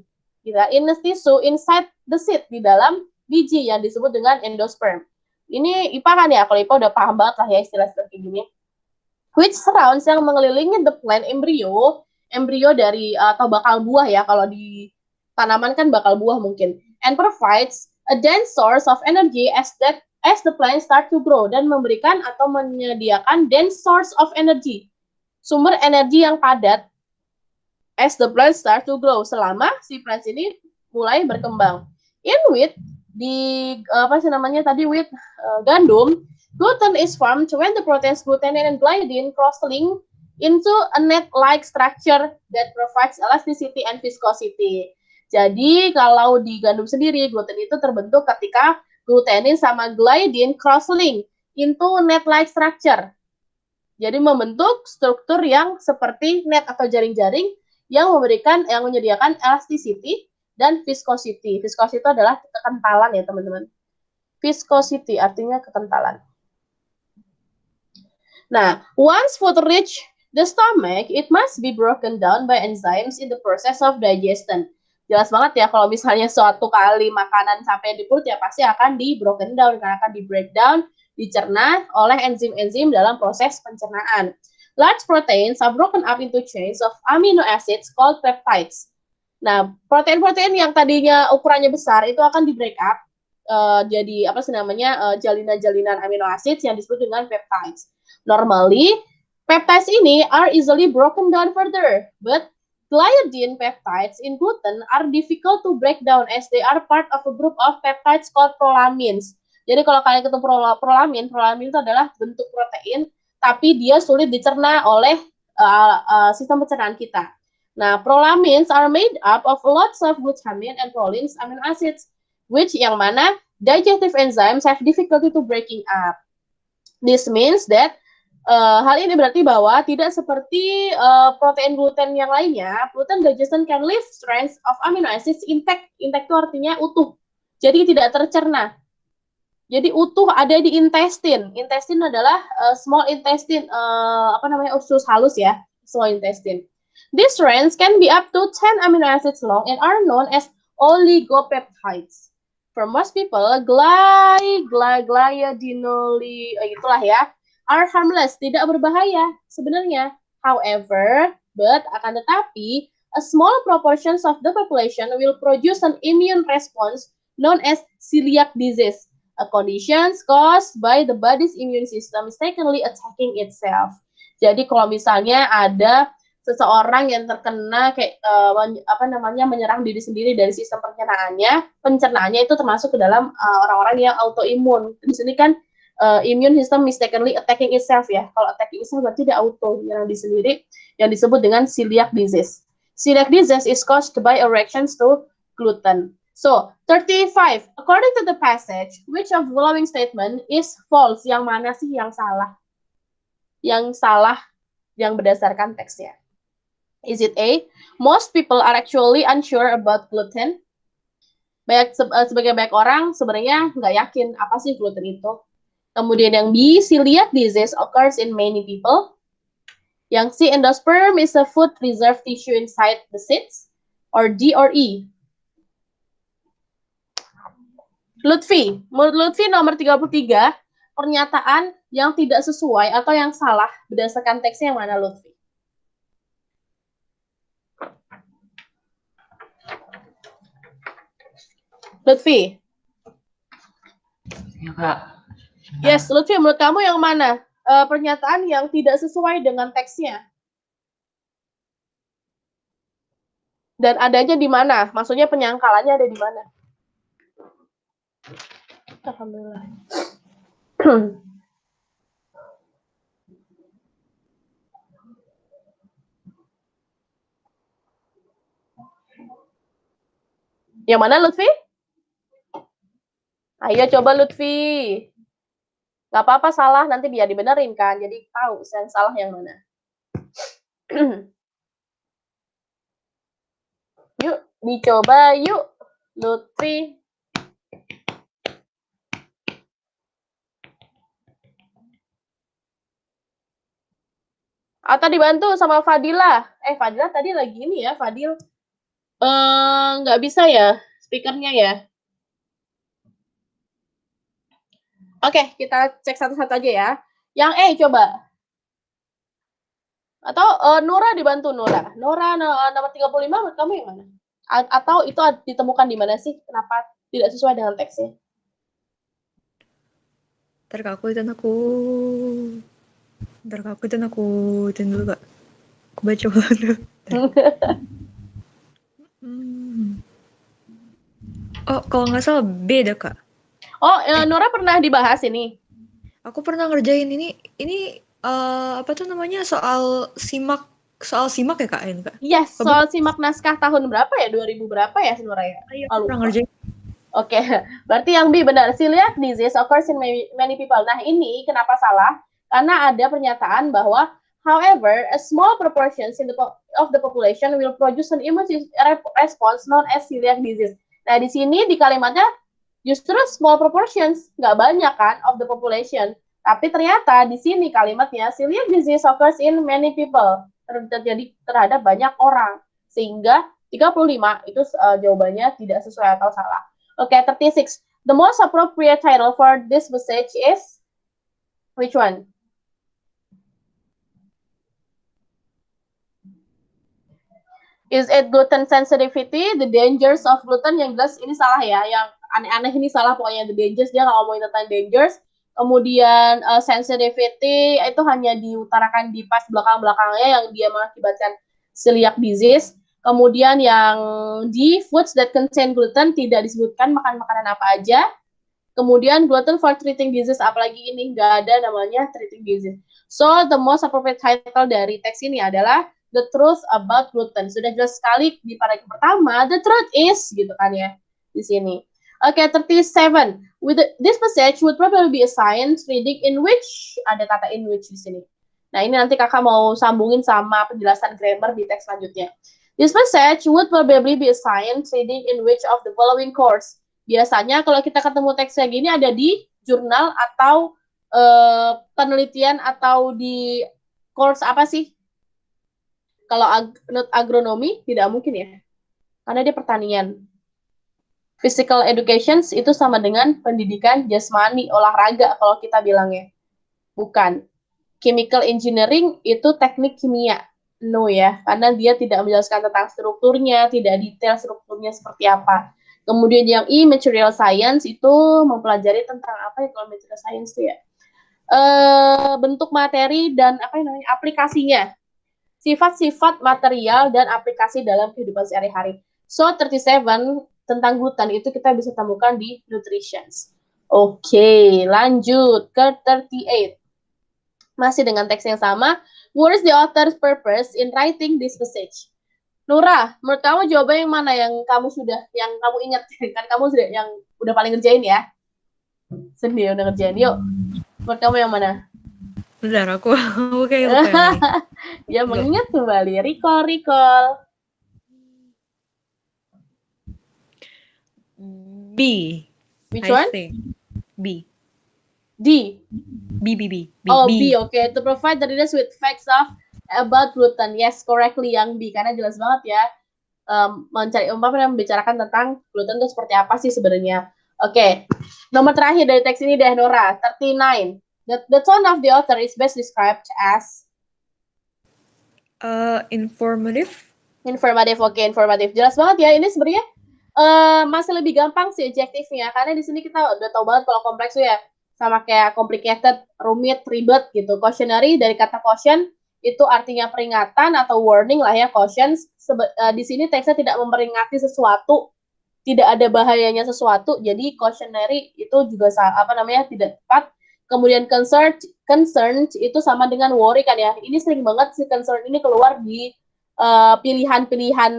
in the tissue inside the seed, di dalam biji yang disebut dengan endosperm. Ini IPA kan ya, kalau IPA udah paham banget lah ya istilah-istilah kayak gini. Which surrounds, yang mengelilingi the plant embryo dari atau bakal buah ya, kalau di tanaman kan bakal buah mungkin, and provides a dense source of energy as the plant start to grow, dan memberikan atau menyediakan dense source of energy, sumber energi yang padat, as the plant start to grow, selama si plant ini mulai berkembang. In wheat, di wheat, gandum, gluten is formed when the proteins glutenin and gliadin cross-link into a net-like structure that provides elasticity and viscosity. Jadi kalau di gandum sendiri, gluten itu terbentuk ketika glutenin sama gliadin cross-link into net-like structure. Jadi membentuk struktur yang seperti net atau jaring-jaring yang menyediakan elasticity dan viscosity. Viscosity itu adalah kekentalan ya teman-teman. Viscosity artinya kekentalan. Nah, once food reach the stomach, it must be broken down by enzymes in the process of digestion. Jelas banget ya, kalau misalnya suatu kali makanan sampai di perut ya pasti akan di broken down, karena akan di breakdown, dicerna oleh enzim-enzim dalam proses pencernaan. Large proteins are broken up into chains of amino acids called peptides. Nah, protein-protein yang tadinya ukurannya besar itu akan di break up jadi jalinan-jalinan amino acids yang disebut dengan peptides. Normally, peptides ini are easily broken down further, but gliadin peptides in gluten are difficult to break down as they are part of a group of peptides called prolamins. Jadi kalau kalian ketemu prolamin itu adalah bentuk protein tapi dia sulit dicerna oleh sistem pencernaan kita. Nah, prolamins are made up of lots of glutamine and prolines amino acids, which yang mana digestive enzymes have difficulty to breaking up. This means that hal ini berarti bahwa tidak seperti protein gluten yang lainnya, gluten digestion can leave strands of amino acids intact. Intact itu artinya utuh. Jadi tidak tercerna. Jadi utuh ada di intestine. Intestine adalah small intestine, usus halus ya, small intestine. These strands can be up to 10 amino acids long and are known as oligopeptides. For most people, itulah ya, are harmless, tidak berbahaya sebenarnya. However, akan tetapi, a small proportion of the population will produce an immune response known as celiac disease, a condition caused by the body's immune system mistakenly attacking itself. Jadi kalau misalnya ada seseorang yang terkena kayak menyerang diri sendiri dari sistem pencernaannya itu termasuk ke dalam orang-orang yang autoimun. Di sini kan immune system mistakenly attacking itself ya. Kalau attacking itself berarti dia auto menyerang diri sendiri, yang disebut dengan celiac disease. Celiac disease is caused by reactions to gluten. So, 35. According to the passage, which of the following statement is false? Yang mana sih yang salah? Yang salah yang berdasarkan teksnya. Is it A? Most people are actually unsure about gluten. Sebagai banyak orang sebenarnya nggak yakin apa sih gluten itu. Kemudian yang B, celiac disease occurs in many people. Yang C, endosperm is a food reserve tissue inside the seeds. Or D or E? Lutfi, menurut Lutfi nomor 33, pernyataan yang tidak sesuai atau yang salah berdasarkan teksnya yang mana, Lutfi? Lutfi. Ya, Kak. Yes, Lutfi, menurut kamu yang mana? Pernyataan yang tidak sesuai dengan teksnya. Dan adanya di mana? Maksudnya penyangkalannya ada di mana? Alhamdulillah. Yang mana, Lutfi? Ayo coba, Lutfi. Gak apa-apa salah, nanti biar dibenerin kan. Jadi tahu yang salah yang mana. Yuk, dicoba yuk, Lutfi. Atau dibantu sama Fadila. Fadila tadi lagi ini ya, Fadil. Nggak bisa ya, speakernya ya. Oke, kita cek satu-satu aja ya. Yang coba. Atau Nora dibantu, Nora. Nora nomor 35 menurut kamu yang mana? Atau itu ditemukan di mana sih? Kenapa tidak sesuai dengan teksnya? Ntar aku dulu, Kak. Aku baca dulu. Oh, kalau nggak salah beda, Kak. Oh, Nora pernah dibahas ini? Aku pernah ngerjain ini apa tuh namanya, soal simak ya, Kak? Yes, soal simak naskah tahun berapa ya? 2000 berapa ya, Nora ya? Iya, aku pernah ngerjain. Oke, berarti yang B benar. Celiac disease occurs in many people. Nah, ini kenapa salah? Karena ada pernyataan bahwa however, a small proportion of the population will produce an immune response known as celiac disease. Nah, di sini di kalimatnya justru small proportions, nggak banyak kan, of the population. Tapi ternyata di sini kalimatnya celiac disease occurs in many people, terjadi terhadap banyak orang. Sehingga 35 itu jawabannya tidak sesuai atau salah. Oke, 36. The most appropriate title for this passage is which one? Is it gluten sensitivity, the dangers of gluten? Yang jelas ini salah ya, yang aneh-aneh ini salah pokoknya, the dangers, dia nggak ngomongin tentang dangers. Kemudian sensitivity itu hanya diutarakan di pas belakang-belakangnya yang dia mengakibatkan celiac disease. Kemudian yang di foods that contain gluten tidak disebutkan makan makanan apa aja. Kemudian gluten for treating disease, apalagi ini nggak ada namanya treating disease. So the most appropriate title dari teks ini adalah The Truth About Gluten. Sudah jelas sekali di paragraf pertama, the truth is gitu kan ya di sini. Oke, 37. This passage would probably be a science reading in which ada kata in which di sini. Nah, ini nanti kakak mau sambungin sama penjelasan grammar di teks selanjutnya. This passage would probably be a science reading in which of the following course. Biasanya kalau kita ketemu teksnya gini ada di jurnal atau penelitian atau di course apa sih? Kalau agronomi tidak mungkin ya, karena dia pertanian. Physical education itu sama dengan pendidikan jasmani, olahraga kalau kita bilangnya. Bukan. Chemical engineering itu teknik kimia. No ya, karena dia tidak menjelaskan tentang strukturnya, tidak detail strukturnya seperti apa. Kemudian yang material science itu mempelajari tentang apa ya kalau material science itu ya? Bentuk materi dan apa namanya? Aplikasinya. Sifat-sifat material dan aplikasi dalam kehidupan sehari-hari. So 37 tentang gluten itu kita bisa temukan di nutrition. Oke, lanjut ke 38. Masih dengan teks yang sama. What is the author's purpose in writing this passage? Nura, menurut kamu jawaban yang mana yang kamu ingat? Kan kamu sudah yang udah paling ngerjain ya? Sendiri udah ngerjain. Yuk, menurut kamu yang mana? Bentar, aku kayak lupa. Ya, mengingat kembali. Recall. B. Which I one? think. B. D. B. Oh, B. Okay. To provide the readers with facts about gluten. Yes, correctly yang B. Karena jelas banget ya. Membicarakan tentang gluten itu seperti apa sih sebenarnya. Oke. Nomor terakhir dari teks ini deh, Nora. 39. The tone of the author is best described as Informative. Informatif. Oke, informatif. Jelas banget ya. Ini sebenarnya masih lebih gampang sih adjektifnya. Karena di sini kita udah tahu banget kalau kompleks tuh ya. Sama kayak complicated, rumit, ribet gitu. Cautionary dari kata caution itu artinya peringatan atau warning lah ya, caution. Di sini teksnya tidak memperingati sesuatu, tidak ada bahayanya sesuatu. Jadi cautionary itu juga tidak tepat. Kemudian concern itu sama dengan worry kan ya. Ini sering banget si concern ini keluar di pilihan-pilihan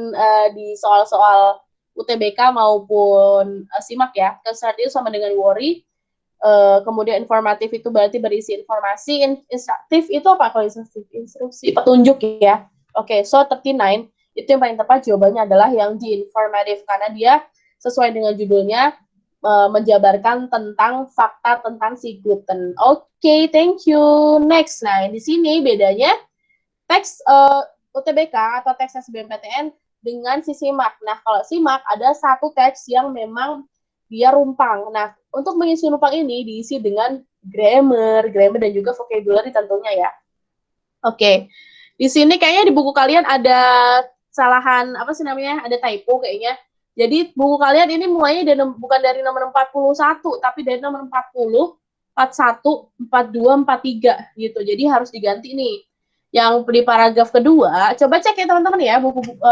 di soal-soal UTBK maupun SIMAK ya. Concern itu sama dengan worry. Kemudian informatif itu berarti berisi informasi, instruktif itu apa kalau instruksi petunjuk ya. Oke, so 39 itu yang paling tepat jawabannya adalah yang di informatif karena dia sesuai dengan judulnya menjabarkan tentang fakta tentang si gluten. Oke, thank you. Next, nah di sini bedanya teks UTBK atau teks SBMPTN dengan si SIMAK. Nah, kalau SIMAK ada satu teks yang memang dia rumpang. Nah, untuk mengisi rumpang ini diisi dengan grammar dan juga vocabulary tentunya ya. Oke. Di sini kayaknya di buku kalian ada kesalahan ada typo kayaknya. Jadi buku kalian ini mulainya bukan dari nomor 41 tapi dari nomor 40, 41, 42, 43 gitu. Jadi harus diganti nih. Yang di paragraf kedua, coba cek ya teman-teman ya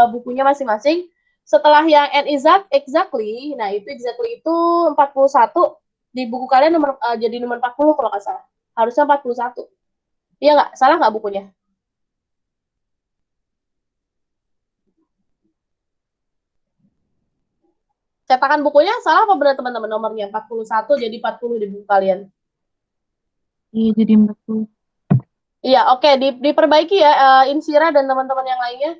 bukunya masing-masing. Setelah yang and exactly, nah itu exactly itu 41 di buku kalian jadi nomor 40 kalau nggak salah. Harusnya 41. Iya nggak? Salah nggak bukunya? Cetakan bukunya salah apa benar teman-teman nomornya? 41 jadi 40 di buku kalian. Iya, jadi 40. Iya, oke. Diperbaiki ya Insira dan teman-teman yang lainnya.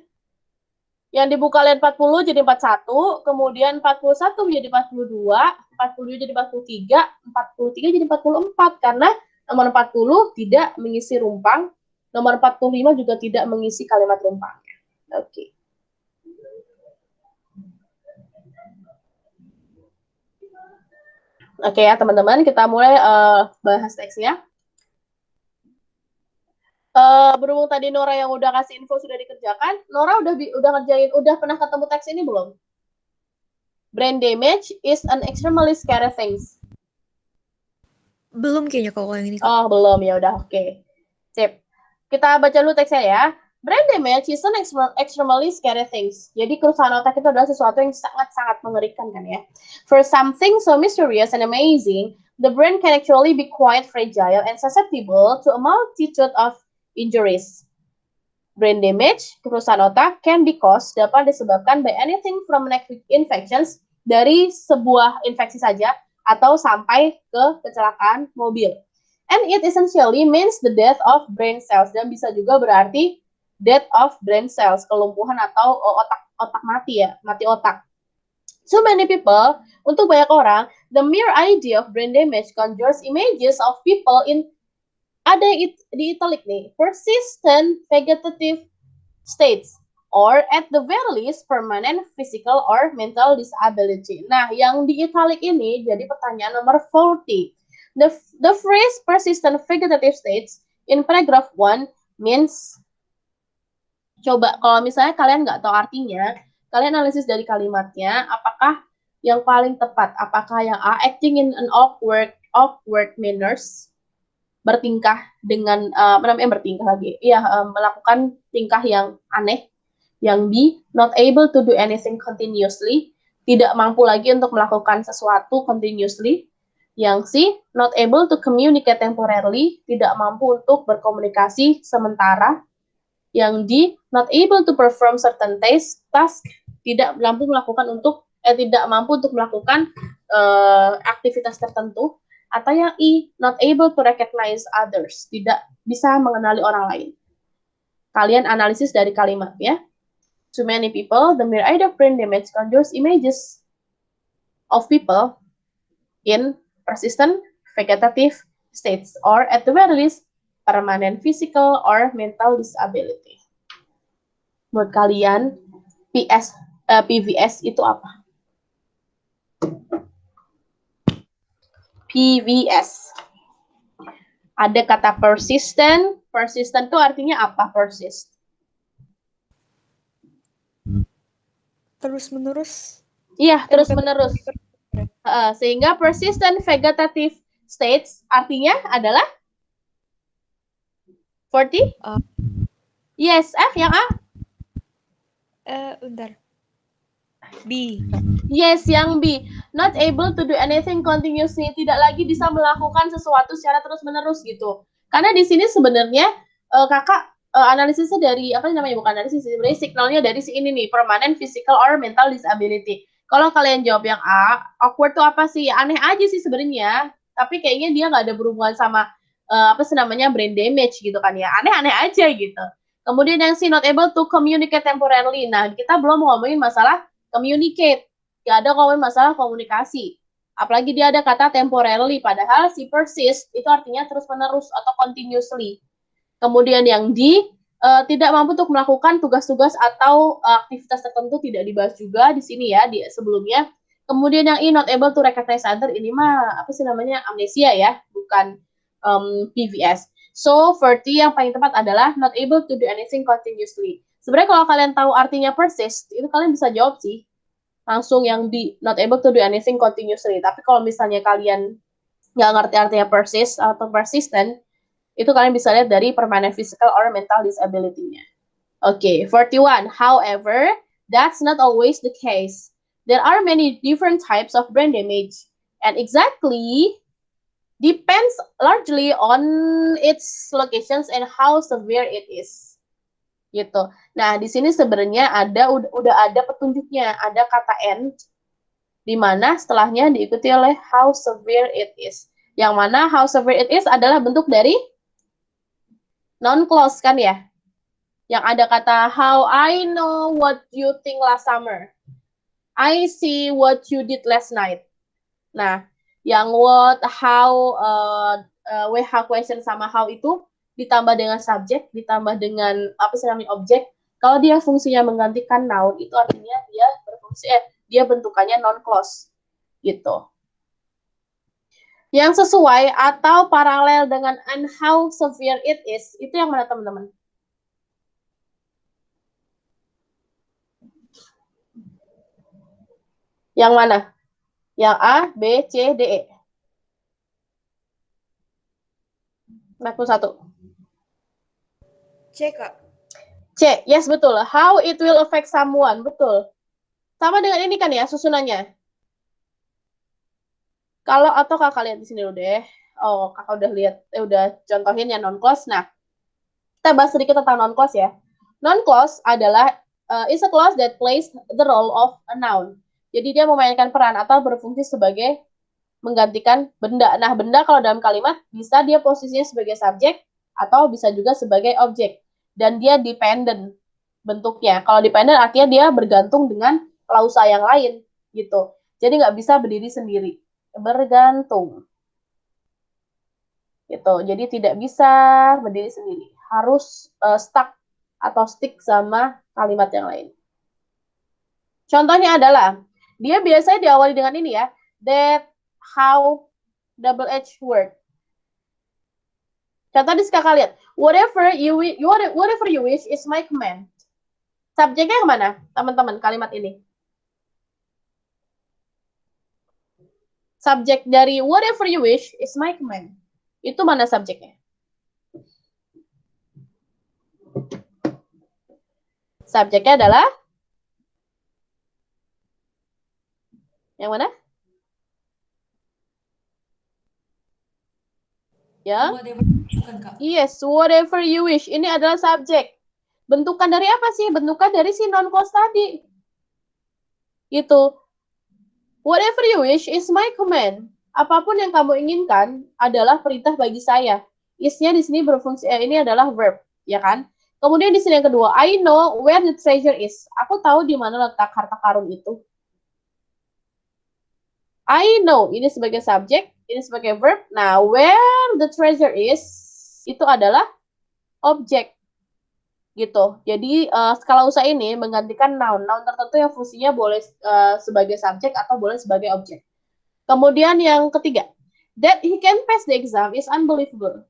Yang di buku kalian 40 jadi 41, kemudian 41 menjadi 42, 42 jadi 43, 43 jadi 44 karena nomor 40 tidak mengisi rumpang, nomor 45 juga tidak mengisi kalimat rumpangnya. Oke. Oke ya teman-teman, kita mulai bahas teksnya. Berhubung tadi Nora yang udah kasih info sudah dikerjakan, Nora udah pernah ketemu teks ini belum? Brain damage is an extremely scary thing. Belum kayaknya kalau yang ini. Oh, belum ya udah oke. Sip. Kita baca dulu teksnya ya. Brain damage is an extremely scary things. Jadi kerusakan otak itu adalah sesuatu yang sangat-sangat mengerikan kan ya. For something so mysterious and amazing, the brain can actually be quite fragile and susceptible to a multitude of injuries. Brain damage, kerusakan otak, can be caused, dapat disebabkan by anything from infections, dari sebuah infeksi saja, atau sampai ke kecelakaan mobil. And it essentially means the death of brain cells, dan bisa juga berarti death of brain cells, kelumpuhan atau otak mati ya, mati otak. So many people, untuk banyak orang, the mere idea of brain damage conjures images of people in, ada di italic nih, persistent vegetative states, or at the very least permanent physical or mental disability. Nah, yang di italic ini jadi pertanyaan nomor 40. The phrase persistent vegetative states in paragraph 1 means, coba kalau misalnya kalian nggak tahu artinya, kalian analisis dari kalimatnya, apakah yang paling tepat? Apakah yang A, acting in an awkward manners, bertingkah dengan melakukan tingkah yang aneh. Yang B, not able to do anything continuously, tidak mampu lagi untuk melakukan sesuatu continuously. Yang C, not able to communicate temporarily, tidak mampu untuk berkomunikasi sementara. Yang D, not able to perform certain task, tidak mampu untuk melakukan aktivitas tertentu. Atau yang E, not able to recognize others, tidak bisa mengenali orang lain. Kalian analisis dari kalimat ya. To many people, the mere idea of brain damage conjures images of people in persistent vegetative states, or at the very least permanent physical or mental disability. Menurut kalian, PVS itu apa? PVS. Ada kata persistent. Persistent itu artinya apa? Persist. Terus-menerus. Iya, terus-menerus. Sehingga persistent vegetative states artinya adalah 40? Yes, yang A? Bentar. B. Yes, yang B. Not able to do anything continuously. Tidak lagi bisa melakukan sesuatu secara terus-menerus gitu. Karena di sini sebenarnya kakak analisisnya dari, bukan analisis, sebenarnya signalnya dari si ini nih, permanent physical or mental disability. Kalau kalian jawab yang A, awkward tuh apa sih? Aneh aja sih sebenarnya. Tapi kayaknya dia nggak ada berhubungan sama brain damage gitu kan ya. Aneh-aneh aja gitu. Kemudian yang C, not able to communicate temporarily. Nah, kita belum ngomongin masalah communicate. Gak ada ngomongin masalah komunikasi. Apalagi dia ada kata temporarily. Padahal si persist itu artinya terus-menerus atau continuously. Kemudian yang D, tidak mampu untuk melakukan tugas-tugas atau aktivitas tertentu, tidak dibahas juga di sini ya, di sebelumnya. Kemudian yang E, not able to recognize other, ini mah amnesia ya, bukan PVS. So, 40 yang paling tepat adalah not able to do anything continuously. Sebenarnya kalau kalian tahu artinya persist, itu kalian bisa jawab sih. Langsung yang D, not able to do anything continuously. Tapi kalau misalnya kalian nggak ngerti artinya persist atau persistent, itu kalian bisa lihat dari permanent physical or mental disability-nya. Okay, 41. However, that's not always the case. There are many different types of brain damage, and exactly depends largely on its locations and how severe it is. Gitu. Nah, di sini sebenarnya udah ada petunjuknya, ada kata and, di mana setelahnya diikuti oleh how severe it is. Yang mana how severe it is adalah bentuk dari non-clause kan ya? Yang ada kata how I know what you think last summer. I see what you did last night. Nah, yang what, how, WH question sama how itu ditambah dengan subjek, ditambah dengan objek. Kalau dia fungsinya menggantikan noun, itu artinya dia bentukannya non-clause gitu. Yang sesuai atau paralel dengan and how severe it is, itu yang mana teman-teman? Yang mana? Yang A, B, C, D, E. 41. C, Kak. C, yes betul. How it will affect someone, betul. Sama dengan ini kan ya susunannya. Kalau atau kakak lihat di sini dulu deh. Oh, kakak udah lihat, udah contohin ya non-clause. Nah, kita bahas sedikit tentang non-clause ya. Non-clause adalah is a clause that plays the role of a noun. Jadi dia memainkan peran atau berfungsi sebagai menggantikan benda. Nah, benda kalau dalam kalimat bisa dia posisinya sebagai subjek atau bisa juga sebagai objek. Dan dia dependent bentuknya. Kalau dependent artinya dia bergantung dengan klausa yang lain gitu. Jadi nggak bisa berdiri sendiri. Bergantung. Gitu. Jadi tidak bisa berdiri sendiri. Harus stuck atau stick sama kalimat yang lain. Contohnya adalah, dia biasanya diawali dengan ini ya. That, how, double H word. Contoh di kakak lihat. Whatever you wish is my command. Subjeknya kemana, teman-teman, kalimat ini? Subjek dari whatever you wish is my command. Itu mana subjeknya? Subjeknya adalah yang mana? Ya. Yes, whatever you wish. Ini adalah subjek. Bentukan dari apa sih? Bentukan dari si non-clause tadi. Gitu. Whatever you wish is my command. Apapun yang kamu inginkan adalah perintah bagi saya. Is-nya di sini berfungsi, ini adalah verb, ya kan? Kemudian di sini yang kedua, I know where the treasure is. Aku tahu di mana letak harta karun itu. I know, ini sebagai subjek, ini sebagai verb. Nah, where the treasure is, itu adalah objek. Gitu. Jadi, skalausa ini menggantikan noun. Noun tertentu yang fungsinya boleh sebagai subjek atau boleh sebagai objek. Kemudian yang ketiga, that he can pass the exam is unbelievable.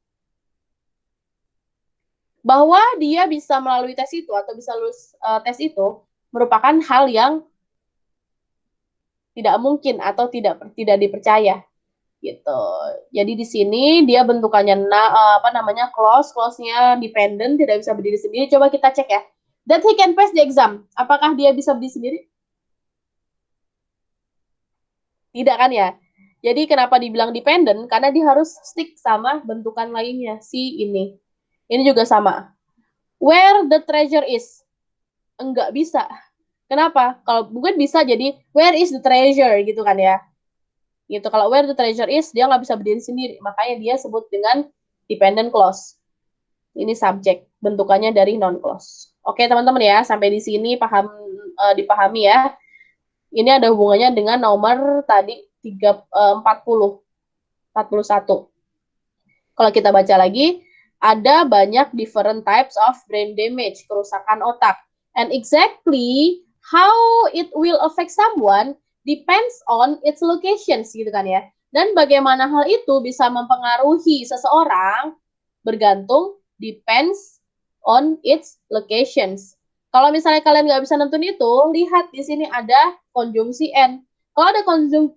Bahwa dia bisa melalui tes itu atau bisa lulus tes itu merupakan hal yang tidak mungkin atau tidak dipercaya gitu. Jadi di sini dia bentukannya clause-nya dependent, tidak bisa berdiri sendiri. Coba kita cek ya. That he can pass the exam. Apakah dia bisa berdiri sendiri? Tidak kan ya? Jadi kenapa dibilang dependent? Karena dia harus stick sama bentukan lainnya, si ini. Ini juga sama. Where the treasure is. Enggak bisa. Kenapa? Kalau mungkin bisa jadi where is the treasure gitu kan ya. Gitu. Kalau where the treasure is, dia nggak bisa berdiri sendiri. Makanya dia sebut dengan dependent clause. Ini subjek. Bentukannya dari non-clause. Oke teman-teman ya, sampai di sini dipahami ya. Ini ada hubungannya dengan nomor tadi 41. Kalau kita baca lagi, ada banyak different types of brain damage, kerusakan otak. And exactly how it will affect someone depends on its locations, gitu kan ya. Dan bagaimana hal itu bisa mempengaruhi seseorang bergantung depends on its locations. Kalau misalnya kalian nggak bisa nentuin itu, lihat di sini ada konjungsi N. Kalau ada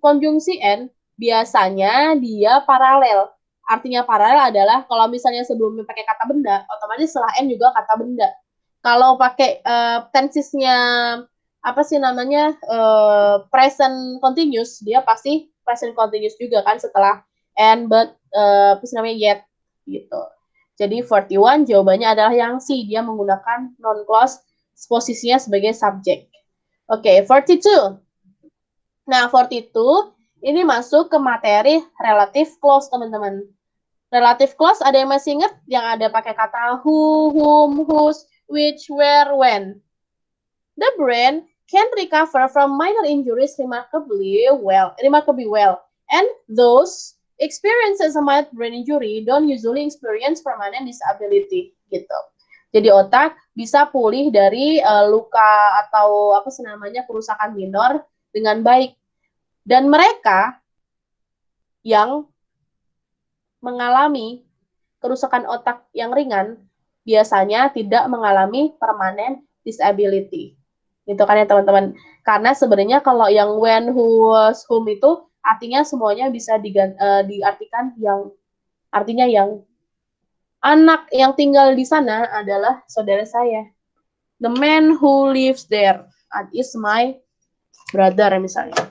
konjungsi N, biasanya dia paralel. Artinya paralel adalah kalau misalnya sebelumnya pakai kata benda, otomatis setelah N juga kata benda. Kalau pakai tensesnya present continuous, dia pasti present continuous juga kan setelah N, but yet gitu. Jadi 41 jawabannya adalah yang C, dia menggunakan non-clause posisinya sebagai subjek. Oke, 42. Nah, 42 ini masuk ke materi relative clause, teman-teman. Relative clause ada yang masih ingat? Yang ada pakai kata who, whom, whose, which, where, when. The brain can recover from minor injuries remarkably well. And those experiences a mild brain injury don't usually experience permanent disability. Gitu. Jadi otak bisa pulih dari luka atau kerusakan minor dengan baik. Dan mereka yang mengalami kerusakan otak yang ringan biasanya tidak mengalami permanent disability. Gitu kan ya teman-teman. Karena sebenarnya kalau yang when, who, whom itu artinya semuanya bisa diartikan yang artinya yang anak yang tinggal di sana adalah saudara saya. The man who lives there is my brother misalnya.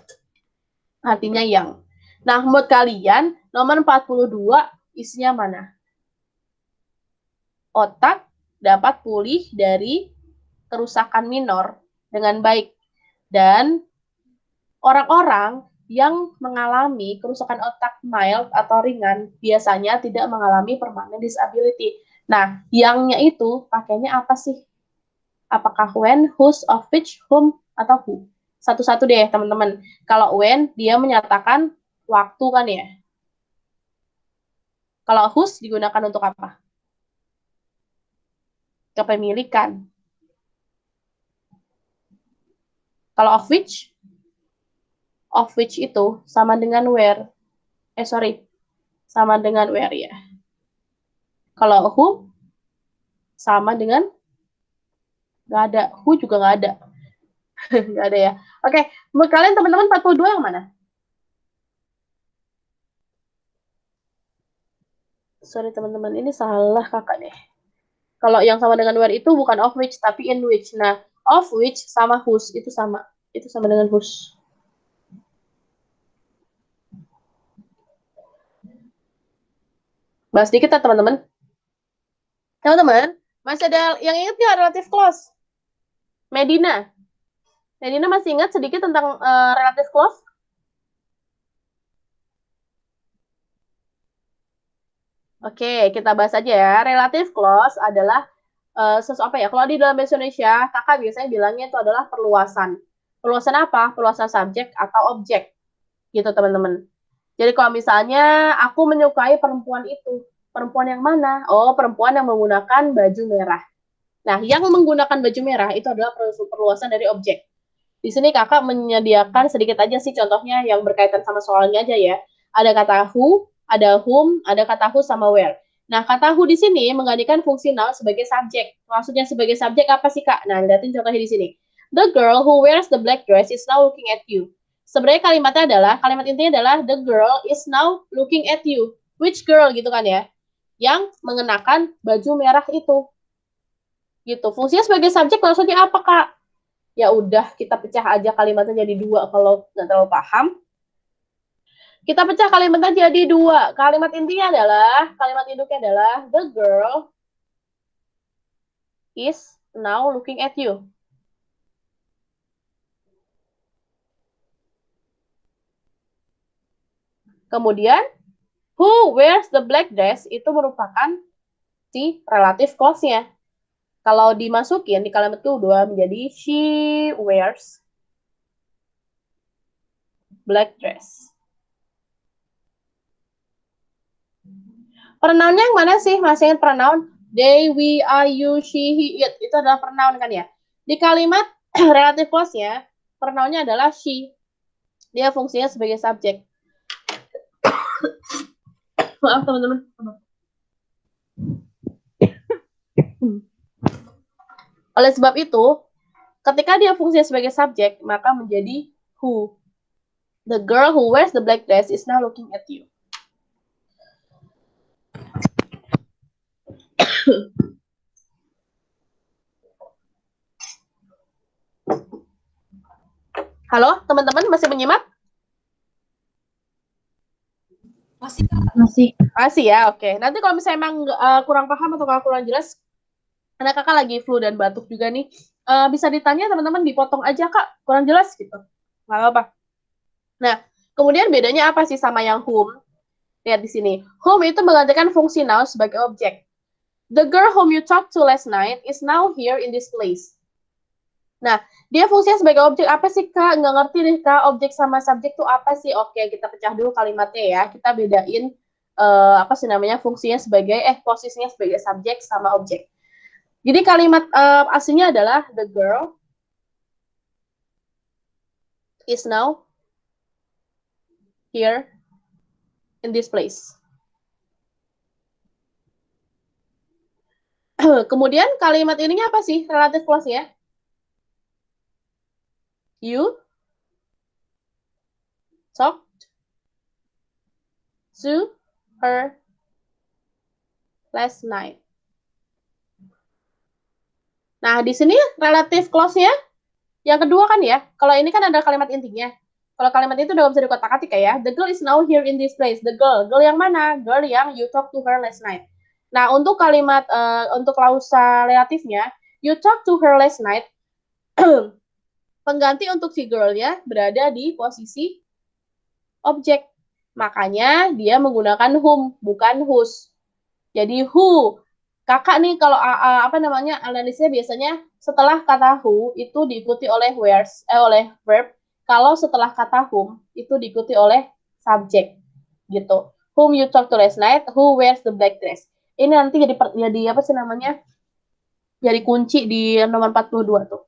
Artinya yang. Nah, menurut kalian nomor 42 isinya mana? Otak dapat pulih dari kerusakan minor dengan baik. Dan orang-orang yang mengalami kerusakan otak mild atau ringan biasanya tidak mengalami permanent disability. Nah, yangnya itu pakainya apa sih? Apakah when, whose, of which, whom, atau who? Satu-satu deh, teman-teman. Kalau when, dia menyatakan waktu kan ya. Kalau whose digunakan untuk apa? Kepemilikan. Kalau of which itu sama dengan where. Sama dengan where ya. Kalau who, sama dengan nggak ada. Who juga nggak ada. Nggak ada ya. Oke, menurut kalian teman-teman 42 yang mana? Sorry teman-teman, ini salah kakak deh. Kalau yang sama dengan where itu bukan of which, tapi in which. Nah, of which sama whose, itu sama. Itu sama dengan whose. Bahas dikit ya teman-teman. Teman-teman, masih ada yang ingat nggak relative clause? Medina masih ingat sedikit tentang relative clause? Oke, kita bahas aja ya. Relative clause adalah sesuatu apa ya? Kalau di dalam bahasa Indonesia, kakak biasanya bilangnya itu adalah perluasan. Perluasan apa? Perluasan subjek atau objek. Gitu, teman-teman. Jadi kalau misalnya aku menyukai perempuan itu, perempuan yang mana? Oh, perempuan yang menggunakan baju merah. Nah, yang menggunakan baju merah itu adalah perluasan dari objek. Di sini kakak menyediakan sedikit aja sih contohnya yang berkaitan sama soalnya aja ya. Ada kata who, ada whom, ada kata who sama where. Nah, kata who di sini menggantikan fungsi noun sebagai subjek. Maksudnya sebagai subjek apa sih, Kak? Nah, lihatin contohnya di sini. The girl who wears the black dress is now looking at you. Sebenarnya kalimat intinya adalah the girl is now looking at you. Which girl gitu kan ya? Yang mengenakan baju merah itu. Gitu. Fungsinya sebagai subjek maksudnya apa, Kak? Ya udah, kita pecah aja kalimatnya jadi dua kalau nggak terlalu paham. Kita pecah kalimatnya jadi dua. Kalimat induknya adalah the girl is now looking at you. Kemudian who wears the black dress itu merupakan si relative clause-nya. Kalau dimasukin di kalimat kedua menjadi she wears black dress. Pronounnya yang mana sih? Masih ingat pronoun? They, we, I, you, she, he, it. Itu adalah pronoun kan ya? Di kalimat relative clause-nya, pronounnya adalah she. Dia fungsinya sebagai subjek. Maaf teman-teman. Oleh sebab itu, ketika dia fungsinya sebagai subjek, maka menjadi who. The girl who wears the black dress is now looking at you. Halo, teman-teman masih menyimak? Masih ya, oke. Nanti kalau misalnya emang kurang paham atau kurang jelas, karena kakak lagi flu dan batuk juga nih, bisa ditanya teman-teman, dipotong aja kak, kurang jelas gitu. Nggak apa-apa. Nah, kemudian bedanya apa sih sama yang whom? Lihat di sini. Whom itu menggantikan fungsi noun sebagai objek. The girl whom you talked to last night is now here in this place. Nah, dia fungsinya sebagai objek apa sih, Kak? Nggak ngerti deh, Kak. Objek sama subjek itu apa sih? Oke, kita pecah dulu kalimatnya ya. Kita bedain apa sih namanya fungsinya sebagai, posisinya sebagai subjek sama objek. Jadi kalimat aslinya adalah the girl is now here in this place. Kemudian kalimat ininya apa sih? Relative clause ya. You talked to her last night. Nah, di sini relative clause-nya yang kedua kan ya. Kalau ini kan ada kalimat intinya. Kalau kalimat itu udah bisa dikotak-atik ya. The girl is now here in this place. The girl. Girl yang mana? Girl yang you talk to her last night. Nah, untuk kalimat, untuk klausa relatifnya, you talk to her last night, pengganti untuk si girl-nya berada di posisi objek. Makanya dia menggunakan whom, bukan whose. Jadi who. Kakak nih kalau analisnya biasanya setelah kata who itu diikuti oleh oleh verb. Kalau setelah kata whom itu diikuti oleh subjek gitu. Whom you talk to last night, who wears the black dress. Ini nanti jadi apa sih namanya? Jadi kunci di nomor 42 tuh.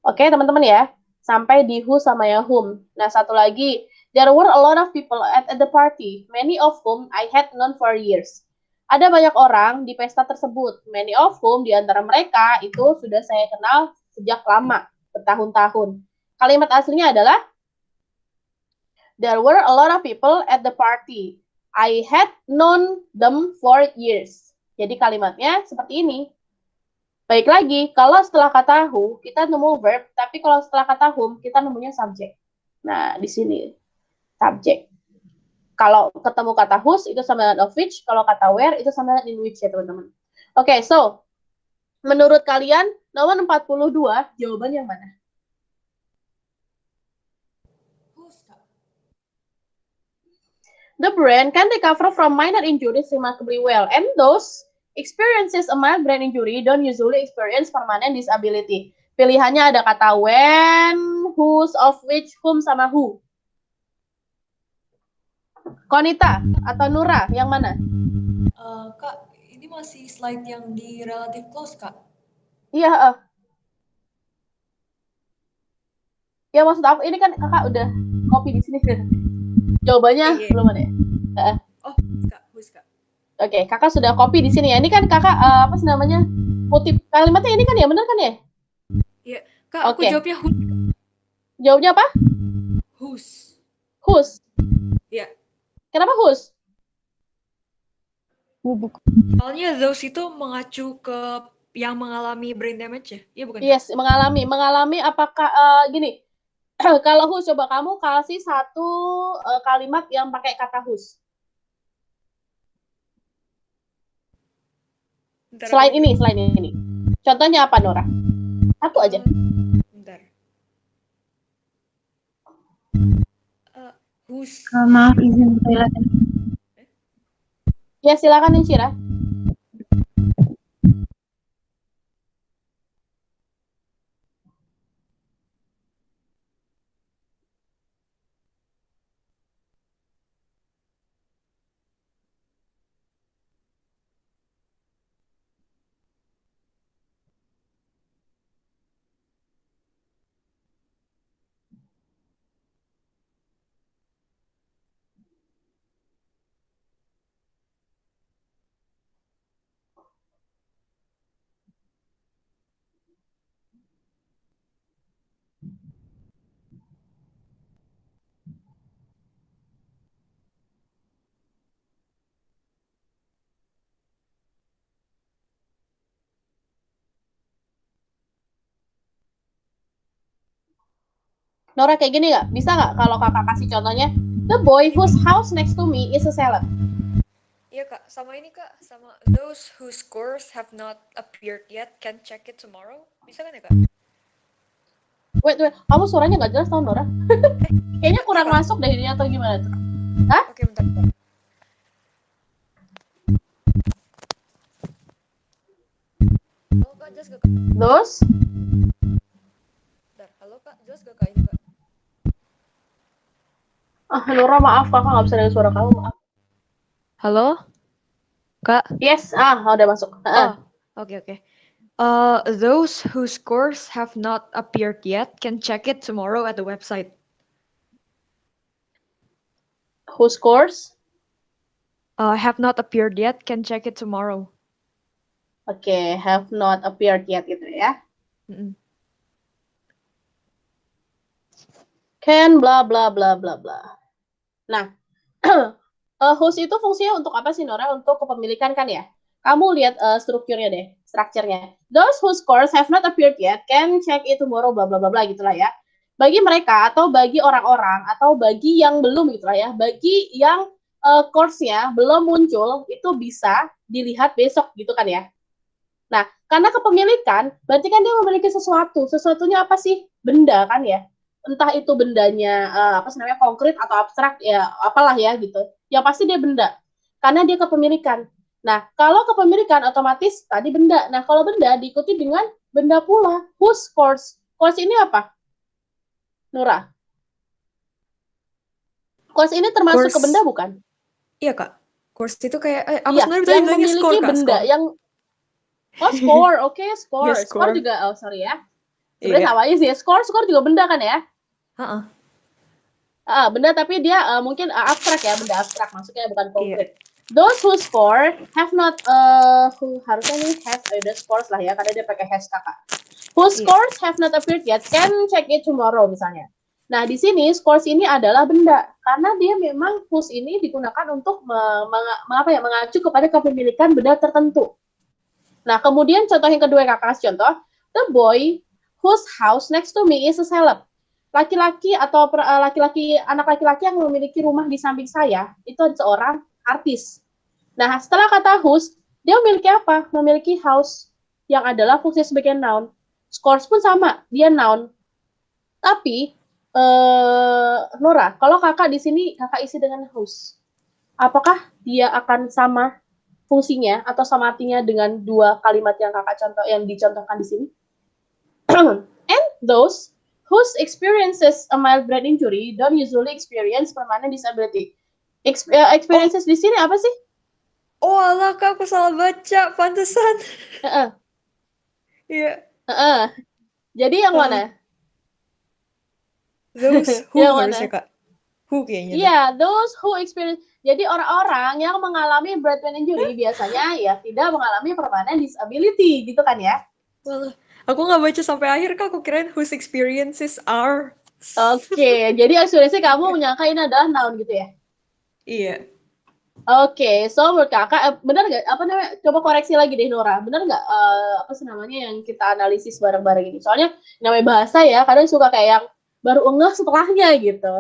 Oke, teman-teman ya. Sampai di who sama ya whom. Nah, satu lagi. There were a lot of people at the party, many of whom I had known for years. Ada banyak orang di pesta tersebut. Many of whom, di antara mereka, itu sudah saya kenal sejak lama, bertahun-tahun. Kalimat aslinya adalah, there were a lot of people at the party. I had known them for years. Jadi kalimatnya seperti ini. Baik lagi, kalau setelah kata who, kita nemu verb, tapi kalau setelah kata whom, kita nemunya subjek. Nah, di sini, subjek. Kalau ketemu kata whose, itu sama dengan of which. Kalau kata where, itu sama dengan in which ya, teman-teman. Oke, so, menurut kalian, nomor 42, jawaban yang mana? The brain can recover from minor injuries remarkably well, and those experiences a mild brain injury don't usually experience permanent disability. Pilihannya ada kata when, whose, of which, whom, sama who. Konita atau Nura, yang mana? Kak, ini masih slide yang di relative clause, Kak. Iya, ya maksud aku, ini kan kakak udah copy di sini. Jawabannya belum ada ya? Oh, whose, Kak. Oke, kakak sudah copy di sini ya. Ini kan kakak apa sih namanya? Kutip kalimatnya ini kan ya, benar kan ya? Iya, Kak, aku jawabnya whose. Jawabnya apa? Whose. Whose. Iya. Kenapa whose? Soalnya those itu mengacu ke yang mengalami brain damage ya? Iya bukan? Yes, mengalami apakah gini. Kalau whose, coba kamu kasih satu kalimat yang pakai kata whose. Selain ini. Contohnya apa, Nora? Satu aja. Bentar. Whose. Maaf, izin toilet. Ya, silakan Insyira. Nora kayak gini nggak? Bisa nggak kalau kakak kasih contohnya? The boy whose house next to me is a celeb. Iya Kak, sama ini Kak, sama those whose scores have not appeared yet can check it tomorrow. Bisa kan ya Kak? Wait, kamu suaranya nggak jelas tau Nora? Kayaknya kurang masuk deh ini atau gimana tuh? Hah? Oke, bentar. Halo Kak, jelas gak Kak? Those? Bentar, halo Kak, jelas gak Kak ini Kak? Nora maaf, kakak nggak bisa dengar suara kamu, maaf. Halo, Kak. Yes, udah masuk. Oke. Those whose scores have not appeared yet can check it tomorrow at the website. Whose scores? Have not appeared yet can check it tomorrow. Oke, have not appeared yet gitu ya. Can bla bla bla bla bla. Nah, whose itu fungsinya untuk apa sih Nora? Untuk kepemilikan kan ya? Kamu lihat strukturnya deh. strukturnya. Those whose scores have not appeared yet can check it tomorrow, bla bla bla bla gitulah ya. Bagi mereka atau bagi orang-orang atau bagi yang belum gitulah ya, bagi yang course-nya belum muncul itu bisa dilihat besok gitu kan ya. Nah, karena kepemilikan berarti kan dia memiliki sesuatu. Sesuatunya apa sih? Benda kan ya. Entah itu bendanya apa sih namanya konkret atau abstrak ya apalah ya gitu. Yang pasti dia benda. Karena dia kepemilikan. Nah, kalau kepemilikan otomatis tadi benda. Nah, kalau benda diikuti dengan benda pula. Whose course? Course ini apa? Nura. Course ini termasuk ke benda bukan? Iya, Kak. Course itu kayak aku Iya, sebenarnya tadi yang bilangnya memiliki score, Kak, benda score. yang score, oke, score. Iya, Score score. juga, sorry ya. Sebenarnya Iya. sama aja sih. Score juga benda kan ya? Heeh. Benda tapi dia mungkin abstrak ya, benda abstrak maksudnya bukan Iya. konkret. Those who score have not who harusnya nih has ada scores lah ya karena dia pakai has kakak. Who Iya. scores have not appeared yet can check it tomorrow misalnya. Nah di sini scores ini adalah benda karena dia memang whose ini digunakan untuk mengacu kepada kepemilikan benda tertentu. Nah kemudian contoh yang kedua yang kakak kasih contoh, the boy whose house next to me is a celeb. Laki-laki atau anak laki-laki yang memiliki rumah di samping saya itu seorang artis. Nah, setelah kata whose, dia memiliki apa? Memiliki house yang adalah fungsi sebagai noun. Scores pun sama, dia noun. Tapi Nora, kalau kakak di sini kakak isi dengan whose, apakah dia akan sama fungsinya atau sama artinya dengan dua kalimat yang kakak dicontohkan di sini? And those whose experiences a mild brain injury don't usually experience permanent disability. Experiences di sini apa sih? Oh alah, Kak, aku salah baca, pantesan. Iya. Jadi yang mana? Those who Yang harusnya, mana? Kak. Who kayaknya. Iya, those who experience. Jadi orang-orang yang mengalami brain injury biasanya ya tidak mengalami permanent disability gitu kan ya? Walah, aku nggak baca sampai akhir, Kak. Aku kirain whose experiences are. Oke, jadi experience kamu menyangka ini adalah noun gitu ya? Iya. Oke, so menurut kakak benar nggak? Apa namanya? Coba koreksi lagi deh Nora. Benar nggak? Apa sih namanya yang kita analisis bareng-bareng ini? Soalnya namanya bahasa ya, kadang suka kayak yang baru ngeh setelahnya gitu.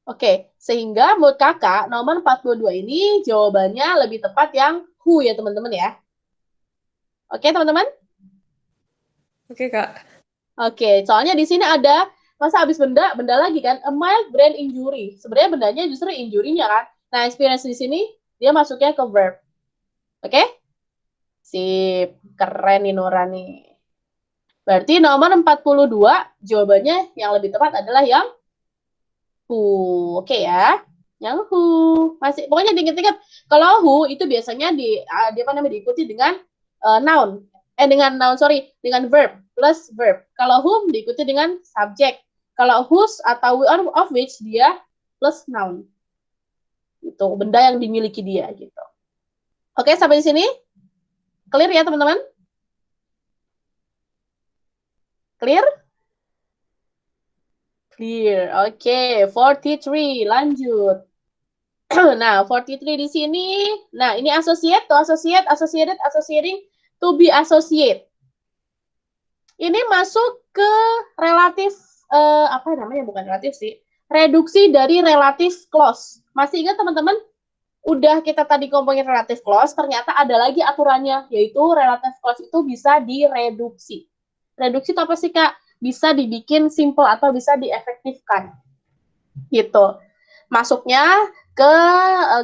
Oke, sehingga menurut kakak nomor 42 ini jawabannya lebih tepat yang who ya teman-teman ya. Oke teman-teman? Oke, Kak. Oke, soalnya di sini ada masa habis benda lagi kan, a mild brain injury. Sebenarnya bendanya justru injury-nya kan. Nah, experience di sini dia masuknya ke verb. Oke? Sip, keren nih Nora nih. Berarti nomor 42 jawabannya yang lebih tepat adalah yang who. Oke ya. Yang who. Masih pokoknya diingat-ingat kalau who itu biasanya diikuti dengan noun. Dengan verb plus verb. Kalau whom diikuti dengan subjek. Kalau whose atau of which dia plus noun. Itu benda yang dimiliki dia gitu. Oke, sampai di sini clear ya teman-teman? Clear? Clear. Oke, 43 lanjut. Nah, 43 di sini. Nah, ini associate, to associate, associated, associating, to be associate. Ini masuk ke relatif apa namanya? Bukan relatif sih. Reduksi dari relatif clause. Masih ingat teman-teman? Udah kita tadi ngomongin relative clause, ternyata ada lagi aturannya, yaitu relative clause itu bisa direduksi. Reduksi itu apa sih, Kak? Bisa dibikin simple atau bisa diefektifkan. Gitu. Masuknya ke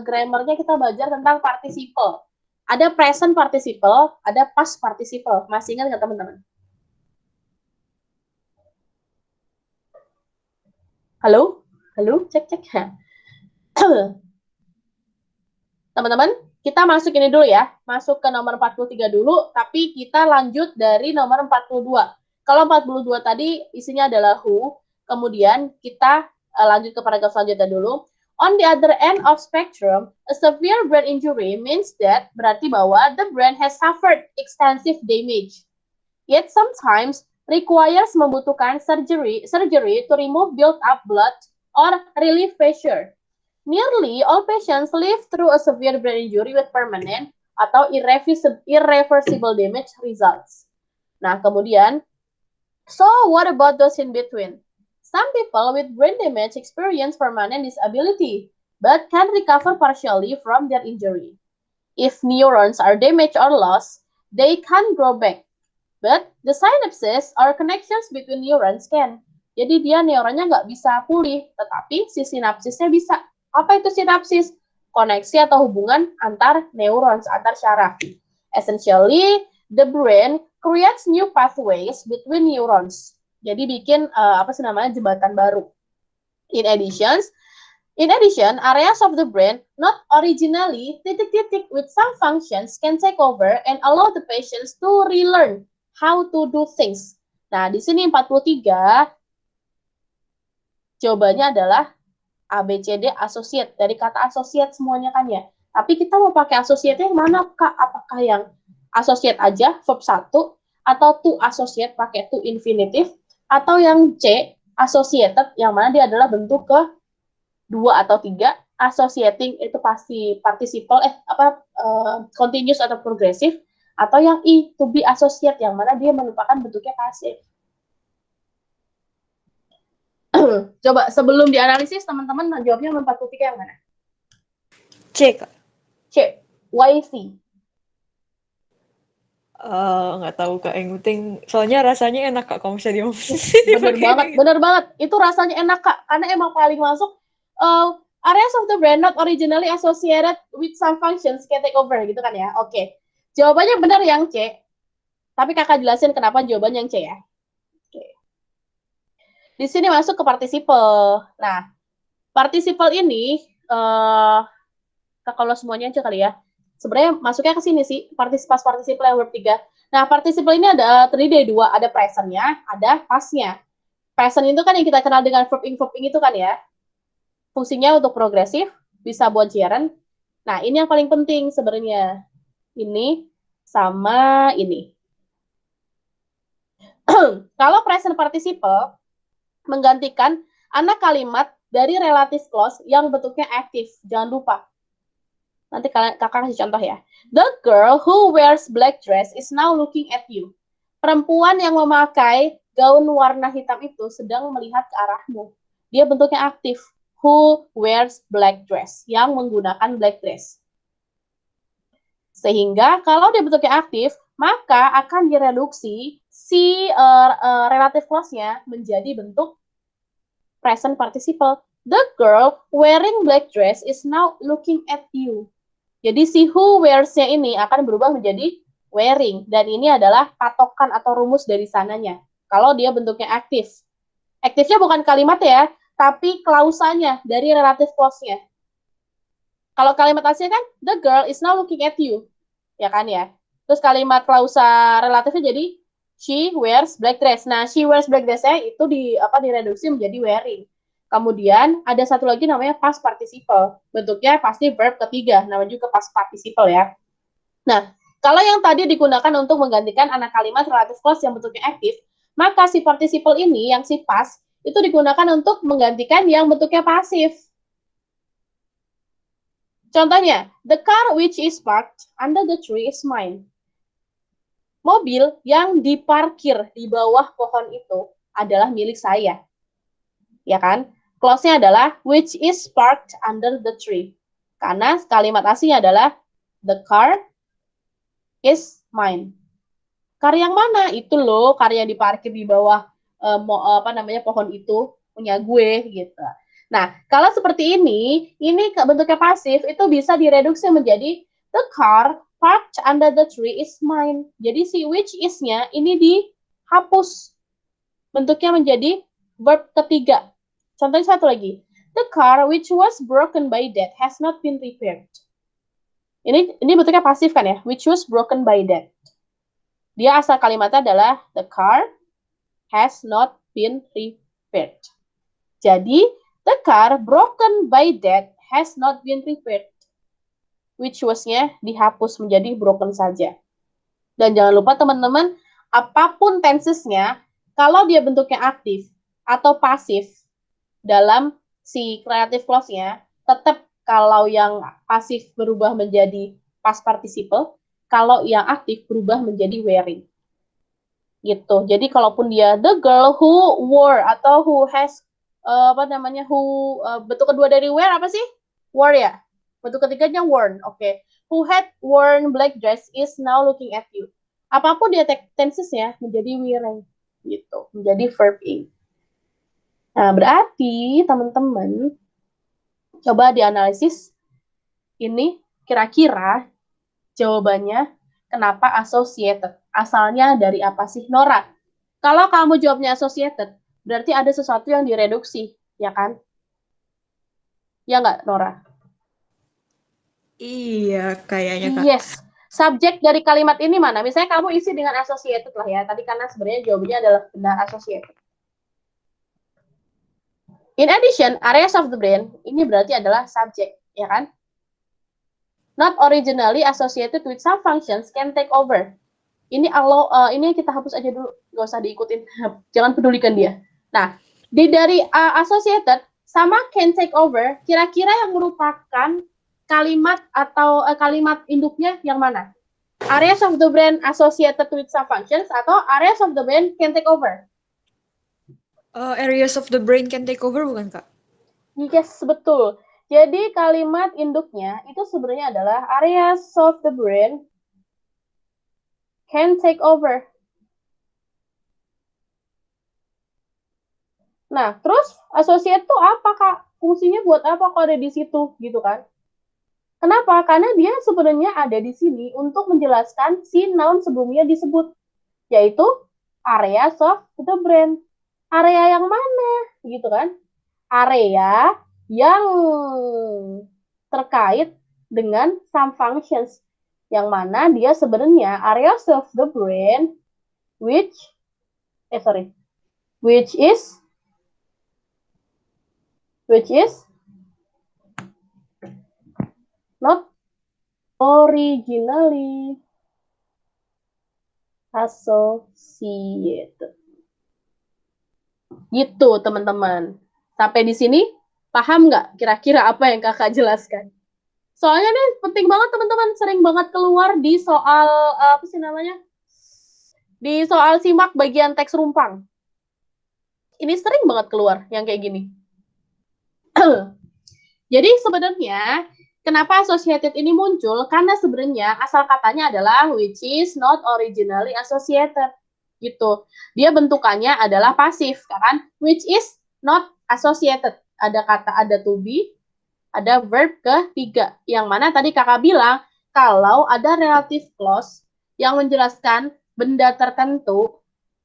grammarnya kita belajar tentang participle. Ada present participle, ada past participle. Masih ingat nggak teman-teman? Halo? Halo? Cek. Teman-teman, kita masuk ini dulu ya. Masuk ke nomor 43 dulu, tapi kita lanjut dari nomor 42. Kalau 42 tadi isinya adalah who, kemudian kita lanjut ke paragraf selanjutnya dulu. On the other end of spectrum, a severe brain injury means that berarti bahwa the brain has suffered extensive damage. Yet sometimes requires membutuhkan surgery to remove built up blood or relieve pressure. Nearly all patients live through a severe brain injury with permanent atau irreversible damage results. Nah, kemudian, so what about those in between? Some people with brain damage experience permanent disability, but can recover partially from their injury. If neurons are damaged or lost, they can grow back. But the synapses or connections between neurons can. Jadi dia neuronnya nggak bisa pulih, tetapi si sinapsisnya bisa. Apa itu sinapsis? Koneksi atau hubungan antar neurons, antar syaraf. Essentially, the brain creates new pathways between neurons. Jadi bikin jembatan baru. In addition, areas of the brain not originally titik-titik with some functions can take over and allow the patients to relearn how to do things. Nah, di sini 43 jawabannya adalah A, B, C, D, associate. Dari kata associate semuanya kan ya. Tapi kita mau pakai associate yang mana, Kak? Apakah yang associate aja, verb 1, atau to associate pakai to infinitive, atau yang C, associated, yang mana dia adalah bentuk ke 2 atau 3, associating itu pasti participle, continuous atau progressive, atau yang I, to be associate, yang mana dia merupakan bentuknya pasif. Coba sebelum dianalisis, teman-teman jawabnya 43 yang mana? C, Kak. C, why C? Nggak tahu, Kak. Yang penting, soalnya rasanya enak, Kak, kalau misalnya Bener banget. Itu rasanya enak, Kak. Karena emang paling masuk, areas of the brain not originally associated with some functions can take over, gitu kan ya. Oke. Jawabannya benar yang C. Tapi kakak jelasin kenapa jawabannya yang C ya. Oke. Di sini masuk ke participle. Nah, participle ini, kalau semuanya aja kali ya. Sebenarnya masuknya ke sini sih, participle yang verb 3. Nah, participle ini ada terdiri dari 2, ada present-nya, ada past-nya. Present itu kan yang kita kenal dengan verb ing itu kan ya. Fungsinya untuk progresif, bisa buat gerund. Nah, ini yang paling penting sebenarnya. Ini sama ini. Kalau present participle menggantikan anak kalimat dari relative clause yang bentuknya aktif. Jangan lupa. Nanti kakak kasih contoh ya. The girl who wears black dress is now looking at you. Perempuan yang memakai gaun warna hitam itu sedang melihat ke arahmu. Dia bentuknya aktif. Who wears black dress. Yang menggunakan black dress. Sehingga kalau dia bentuknya aktif, maka akan direduksi si relative clause-nya menjadi bentuk present participle. The girl wearing black dress is now looking at you. Jadi si who wears-nya ini akan berubah menjadi wearing. Dan ini adalah patokan atau rumus dari sananya. Kalau dia bentuknya aktif. Aktifnya bukan kalimat ya, tapi klausanya dari relative clause-nya. Kalau kalimat aslinya kan, the girl is now looking at you. Ya kan ya. Terus kalimat klausa relatifnya jadi, she wears black dress. Nah, she wears black dress-nya itu direduksi menjadi wearing. Kemudian ada satu lagi namanya past participle. Bentuknya pasti verb ketiga, namanya juga past participle ya. Nah, kalau yang tadi digunakan untuk menggantikan anak kalimat relative clause yang bentuknya aktif, maka si participle ini, yang si past, itu digunakan untuk menggantikan yang bentuknya pasif. Contohnya, the car which is parked under the tree is mine. Mobil yang diparkir di bawah pohon itu adalah milik saya. Ya kan? Clause-nya adalah which is parked under the tree. Karena kalimat aslinya adalah the car is mine. Car yang mana? Itu loh, car yang diparkir di bawah pohon itu punya gue gitu. Nah, kalau seperti ini bentuknya pasif, itu bisa direduksi menjadi the car parked under the tree is mine. Jadi si which is-nya ini dihapus. Bentuknya menjadi verb ketiga. Contohnya satu lagi. The car which was broken by death has not been repaired. Ini bentuknya pasif kan ya? Which was broken by death. Dia asal kalimatnya adalah the car has not been repaired. Jadi, the car broken by death has not been repaired. Which was-nya dihapus menjadi broken saja. Dan jangan lupa teman-teman, apapun tenses-nya, kalau dia bentuknya aktif atau pasif dalam si relative clause-nya, tetap kalau yang pasif berubah menjadi past participle, kalau yang aktif berubah menjadi wearing. Gitu. Jadi kalaupun dia the girl who wore atau who has bentuk kedua dari wear apa sih? Wore ya. Bentuk ketiganya worn. Oke. Who had worn black dress is now looking at you. Apapun dia tensesnya menjadi wearing gitu, menjadi verb ing. Nah, berarti teman-teman coba dianalisis ini kira-kira jawabannya kenapa associated? Asalnya dari apa sih, Nora? Kalau kamu jawabnya associated, berarti ada sesuatu yang direduksi, ya kan? Ya nggak, Nora? Iya, kayaknya Kak. Yes. Subjek dari kalimat ini mana? Misalnya kamu isi dengan associated lah ya. Tadi karena sebenarnya jawabannya adalah benar associated. In addition, areas of the brain, ini berarti adalah subjek, ya kan? Not originally associated with some functions can take over. Ini ini kita hapus aja dulu, nggak usah diikutin, jangan pedulikan dia. Nah, dari associated sama can take over, kira-kira yang merupakan kalimat atau kalimat induknya yang mana? Areas of the brain associated with some functions atau areas of the brain can take over? Areas of the brain can take over bukan Kak? Yes, betul. Jadi kalimat induknya itu sebenarnya adalah areas of the brain can take over. Nah, terus associate itu apa, Kak? Fungsinya buat apa kok ada di situ, gitu kan? Kenapa? Karena dia sebenarnya ada di sini untuk menjelaskan si noun sebelumnya disebut, yaitu areas of the brain. Area yang mana, gitu kan? Area yang terkait dengan some functions, yang mana dia sebenarnya areas of the brain which is not originally associated. Gitu, teman-teman. Sampai di sini, paham nggak kira-kira apa yang kakak jelaskan? Soalnya nih, penting banget teman-teman. Sering banget keluar di soal, di soal simak bagian teks rumpang. Ini sering banget keluar yang kayak gini. Jadi sebenarnya kenapa associated ini muncul? Karena sebenarnya asal katanya adalah which is not originally associated. Gitu. Dia bentukannya adalah pasif, kan? Which is not associated. Ada to be, ada verb ketiga. Yang mana tadi kakak bilang kalau ada relative clause yang menjelaskan benda tertentu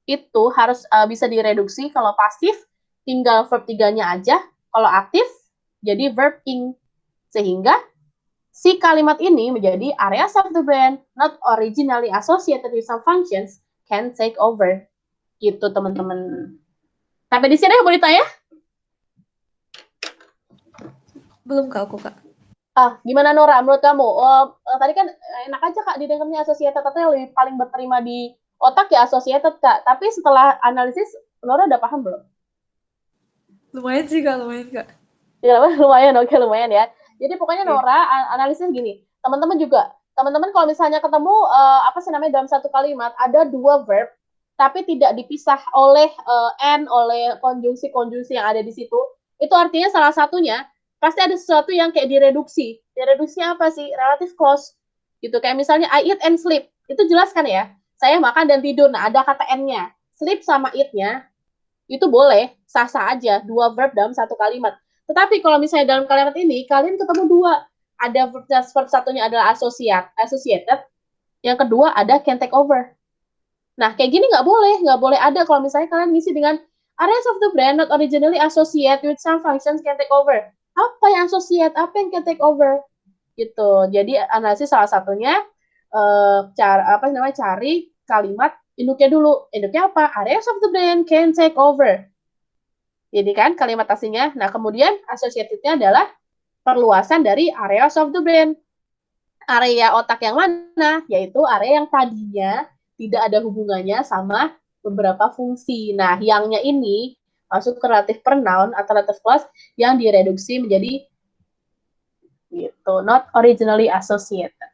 itu harus bisa direduksi. Kalau pasif tinggal verb tiganya aja. Kalau aktif jadi verb ing. Sehingga si kalimat ini menjadi areas of the brain not originally associated with some functions can take over. Gitu teman-teman. Sampai di sini mau ditanya? Belum Kak, aku Kak. Gimana Nora menurut kamu? Tadi kan enak aja Kak didengarnya associated, atau lebih paling berterima di otak ya associated Kak. Tapi setelah analisis Nora udah paham belum? Lumayan sih Kak, lumayan Kak. Ya, lumayan, oke lumayan ya. Jadi pokoknya Nora analisis gini, teman-teman juga, teman-teman kalau misalnya ketemu dalam satu kalimat ada dua verb, tapi tidak dipisah oleh oleh konjungsi-konjungsi yang ada di situ, itu artinya salah satunya pasti ada sesuatu yang kayak direduksi. Direduksinya apa sih? Relative clause. Gitu, kayak misalnya I eat and sleep, itu jelas kan ya? Saya makan dan tidur, nah ada kata N-nya. Sleep sama eat-nya, itu boleh, sah-sah aja, dua verb dalam satu kalimat. Tetapi kalau misalnya dalam kalimat ini, kalian ketemu dua. Ada verb satunya adalah associated, yang kedua ada can take over. Nah, kayak gini nggak boleh ada kalau misalnya kalian ngisi dengan areas of the brain not originally associated with some functions can take over. Apa yang associate, apa yang can take over? Gitu. Jadi analisis salah satunya cari kalimat induknya dulu. Induknya apa? Areas of the brain can take over. Jadi kan kalimat aslinya. Nah, kemudian associated-nya adalah perluasan dari areas of the brain. Area otak yang mana? Yaitu area yang tadinya tidak ada hubungannya sama beberapa fungsi. Nah, yangnya ini masuk ke relative pronoun atau relative clause yang direduksi menjadi Gitu, not originally associated.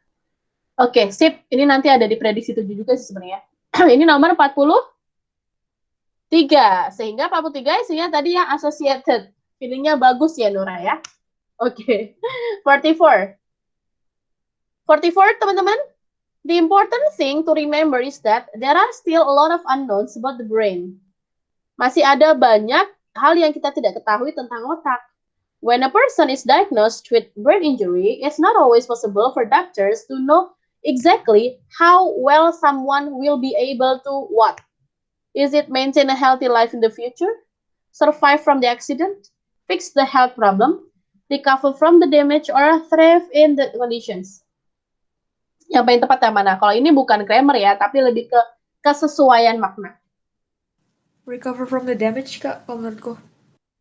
Oke, sip. Ini nanti ada di prediksi 7 juga sih sebenarnya. Ini nomor 43. Sehingga 43 isinya tadi yang associated. Feelingnya bagus ya, Nura ya. Oke. 44. 44, teman-teman. The important thing to remember is that there are still a lot of unknowns about the brain. Masih ada banyak hal yang kita tidak ketahui tentang otak. When a person is diagnosed with brain injury, it's not always possible for doctors to know exactly how well someone will be able to what? Is it maintain a healthy life in the future? Survive from the accident? Fix the health problem? Recover from the damage or thrive in the conditions? Yang paling tepat yang mana? Kalau ini bukan grammar ya, tapi lebih ke kesesuaian makna. Recover from the damage, Kak, kalau menurutku.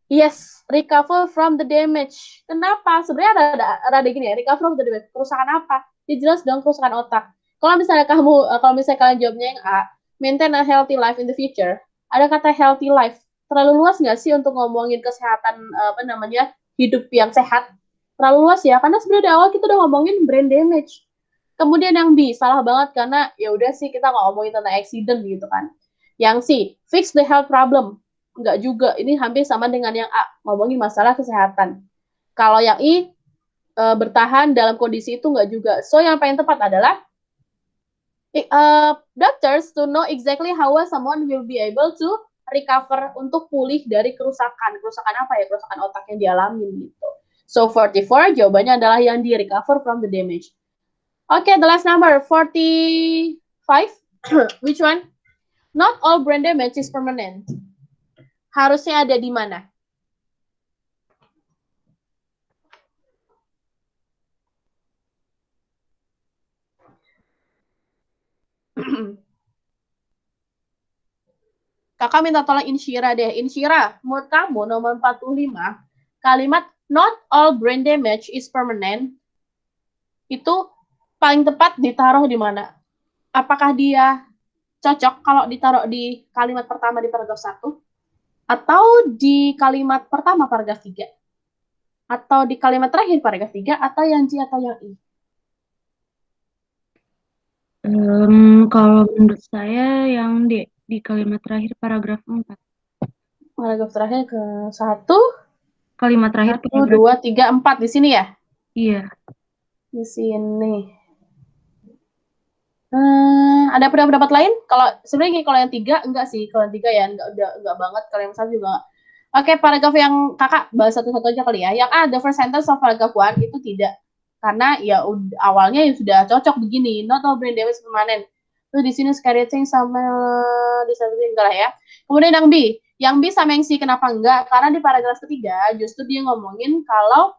Yes, recover from the damage. Kenapa? Sebenarnya rada gini ya, recover from the damage. Kerusakan apa? Ya jelas dong kerusakan otak. Kalau misalnya kalian jawabnya yang A, maintain a healthy life in the future. Ada kata healthy life. Terlalu luas nggak sih untuk ngomongin kesehatan hidup yang sehat? Terlalu luas ya, karena sebenarnya di awal kita udah ngomongin brain damage. Kemudian yang B, salah banget karena ya udah sih kita nggak ngomongin tentang accident gitu kan. Yang C, fix the health problem. Enggak juga, ini hampir sama dengan yang A, ngomongin masalah kesehatan. Kalau yang I, bertahan dalam kondisi itu enggak juga. So, yang paling tepat adalah doctors to know exactly how someone will be able to recover untuk pulih dari kerusakan. Kerusakan apa ya? Kerusakan otak yang dialami gitu. So, 44 jawabannya adalah yang di recover from the damage. Okay, the last number, 45. Which one? Not all brain damage is permanent. Harusnya ada di mana? Kakak minta tolong Insyira deh. Insyira, menurut kamu nomor 45, kalimat not all brain damage is permanent, itu paling tepat ditaruh di mana? Apakah dia cocok kalau ditaruh di kalimat pertama di paragraf 1? Atau di kalimat pertama paragraf 3? Atau di kalimat terakhir paragraf 3? Atau yang J atau yang I? Kalau menurut saya yang di kalimat terakhir paragraf 4. Paragraf terakhir ke 1. Kalimat terakhir 1, 2, 3, 4 di sini ya? Iya. Di sini. Ada pendapat lain? Kalau sebenarnya kalau yang 3 enggak sih, kalau yang 3 ya enggak banget, kalau yang 1 juga enggak. Oke, paragraf yang kakak bahas satu-satu aja kali ya. Yang A, the first sentence of paragraph 1 itu tidak. Karena ya awalnya ya sudah cocok begini, not all brain damage permanent. Terus di sini scratching sama di satu enggak lah ya. Kemudian yang B sama yang C kenapa enggak? Karena di paragraf ketiga justru dia ngomongin kalau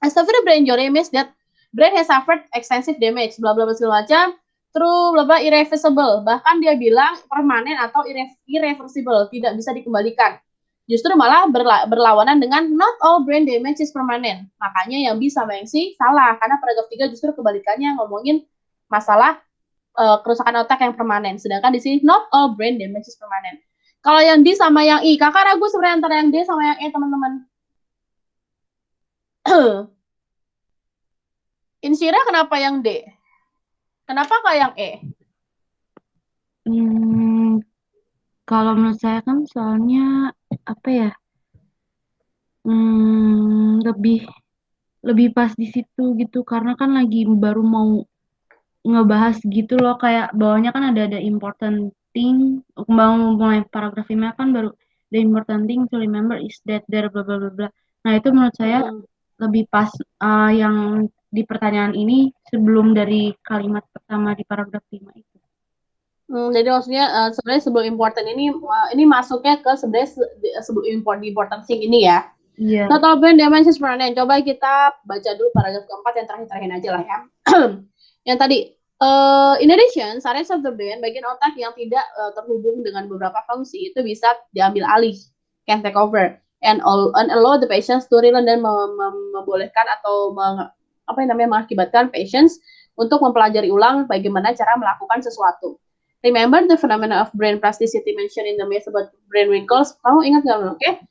severe brain injury means that brain has suffered extensive damage, bla bla bla segala macam. True, bla bla, irreversible. Bahkan dia bilang permanen atau irreversible, tidak bisa dikembalikan. Justru malah berlawanan dengan not all brain damage is permanent. Makanya yang B sama yang C salah, karena paragraf 3 justru kebalikannya ngomongin masalah kerusakan otak yang permanen. Sedangkan di sini not all brain damage is permanent. Kalau yang D sama yang I, kakak ragu sebenarnya antara yang D sama yang E, teman-teman. Insyira kenapa yang D? Kenapa nggak yang E? Kalau menurut saya kan soalnya apa ya? Lebih pas di situ gitu, karena kan lagi baru mau ngebahas gitu loh, kayak bawahnya kan ada important thing, mau mulai paragraf 5 kan baru the important thing to remember is that there bla bla bla bla. Nah itu menurut saya lebih pas yang di pertanyaan ini sebelum dari kalimat pertama di paragraf 5 itu. Jadi maksudnya sebenarnya sebelum important ini masuknya ke sebenarnya sebelum important thing ini ya. Iya. Not all brain damage is permanent. Coba kita baca dulu paragraf keempat yang terakhir aja lah ya. Yang tadi, in addition, areas of the brain, bagian otak yang tidak terhubung dengan beberapa fungsi itu bisa diambil alih, can take over, and allow the patients to relearn, dan membolehkan atau mengakibatkan patients untuk mempelajari ulang bagaimana cara melakukan sesuatu. Remember the phenomena of brain plasticity mentioned in the myth about brain wrinkles? Kamu ingat nggak? Oke,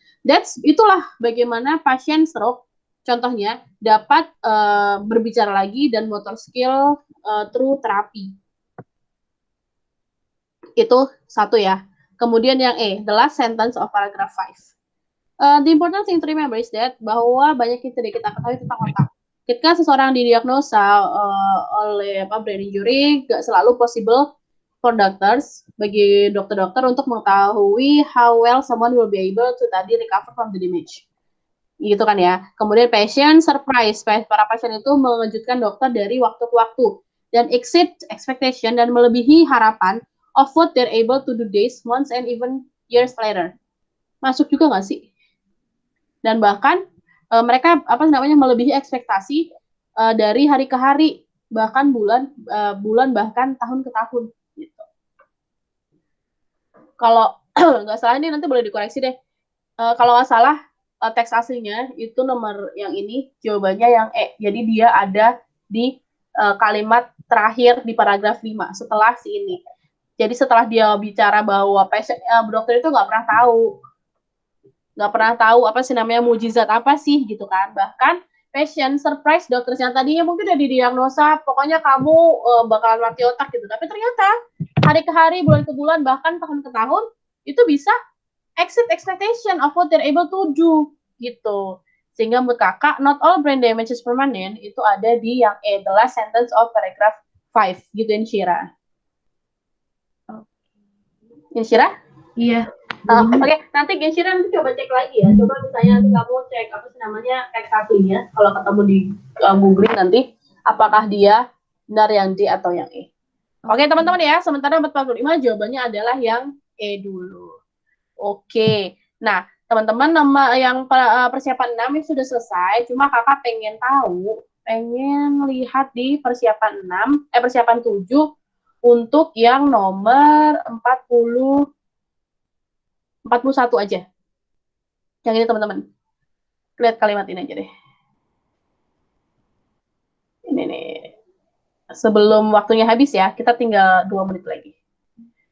itulah bagaimana pasien stroke contohnya dapat berbicara lagi dan motor skill through terapi. Itu satu ya. Kemudian yang E, the last sentence of paragraph 5. The important thing to remember is that bahwa banyak yang tidak kita ketahui tentang otak. Ketika seseorang didiagnosa oleh brain injury, gak selalu possible for doctors, bagi dokter-dokter untuk mengetahui how well someone will be able to tadi recover from the damage. Gitu kan ya. Kemudian patient surprise, para pasien itu mengejutkan dokter dari waktu ke waktu dan exceed expectation dan melebihi harapan of what they're able to do days, months, and even years later. Masuk juga nggak sih? Dan bahkan mereka melebihi ekspektasi dari hari ke hari, bahkan bulan bahkan tahun ke tahun. Gitu. Kalau nggak salah ini nanti boleh dikoreksi deh. Kalau nggak salah teks aslinya itu nomor yang ini, jawabannya yang E. Jadi dia ada di kalimat terakhir di paragraf 5 setelah si ini. Jadi setelah dia bicara bahwa dokter itu nggak pernah tahu apa sih namanya mujizat apa sih gitu kan. Bahkan patient surprise dokter yang tadinya mungkin udah didiagnosa pokoknya kamu bakalan mati otak gitu. Tapi ternyata hari ke hari, bulan ke bulan, bahkan tahun ke tahun itu bisa exceed expectation of what they're able to do gitu. Sehingga menurut kakak not all brain damage is permanent itu ada di yang E, the last sentence of paragraph 5 gitu Insyira. Insyira? Iya. Oke, nanti Insyira nanti coba cek lagi ya. Coba misalnya nanti kamu cek apa sih namanya teks aslinya. Kalau ketemu di googling nanti apakah dia benar yang D atau yang E. Oke teman-teman ya, sementara 45 jawabannya adalah yang E dulu. Oke, nah teman-teman nama yang persiapan 6 ini sudah selesai, cuma kakak pengen lihat di persiapan 7 untuk yang nomor 41 aja. Yang ini teman-teman. Lihat kalimat ini aja deh. Ini nih. Sebelum waktunya habis ya, kita tinggal 2 menit lagi.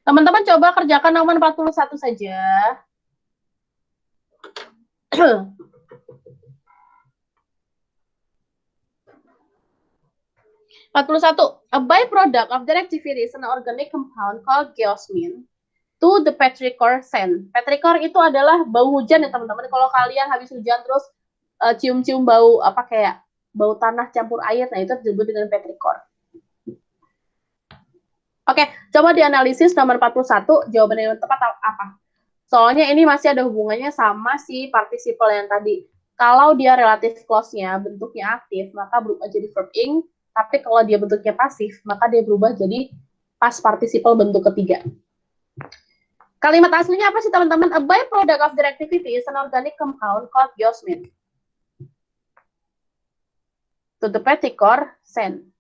Teman-teman coba kerjakan nomor 41 saja. A byproduct of reactivity is an organic compound called geosmin to the petrichor sand. Petrichor itu adalah bau hujan ya teman-teman. Kalau kalian habis hujan terus cium-cium bau kayak bau tanah campur air, nah itu disebut dengan petrichor. Oke, coba dianalisis nomor 41, jawaban yang tepat apa? Soalnya ini masih ada hubungannya sama si participle yang tadi. Kalau dia relative clause-nya bentuknya aktif, maka berubah jadi verb ing. Tapi kalau dia bentuknya pasif, maka dia berubah jadi past participle bentuk ketiga. Kalimat aslinya apa sih teman-teman? A byproduct of their activity is an organic compound called geosmin to the petrichor sand.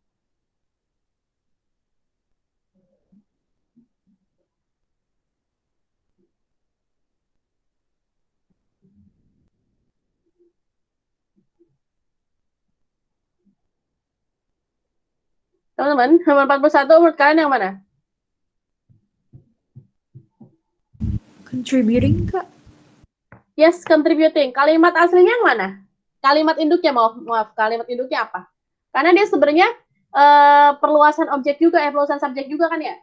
Teman-teman, nomor 41 menurut kalian yang mana? Contributing, Kak? Yes, contributing. Kalimat aslinya yang mana? Kalimat induknya, maaf, kalimat induknya apa? Karena dia sebenarnya perluasan objek juga, perluasan subjek juga kan ya?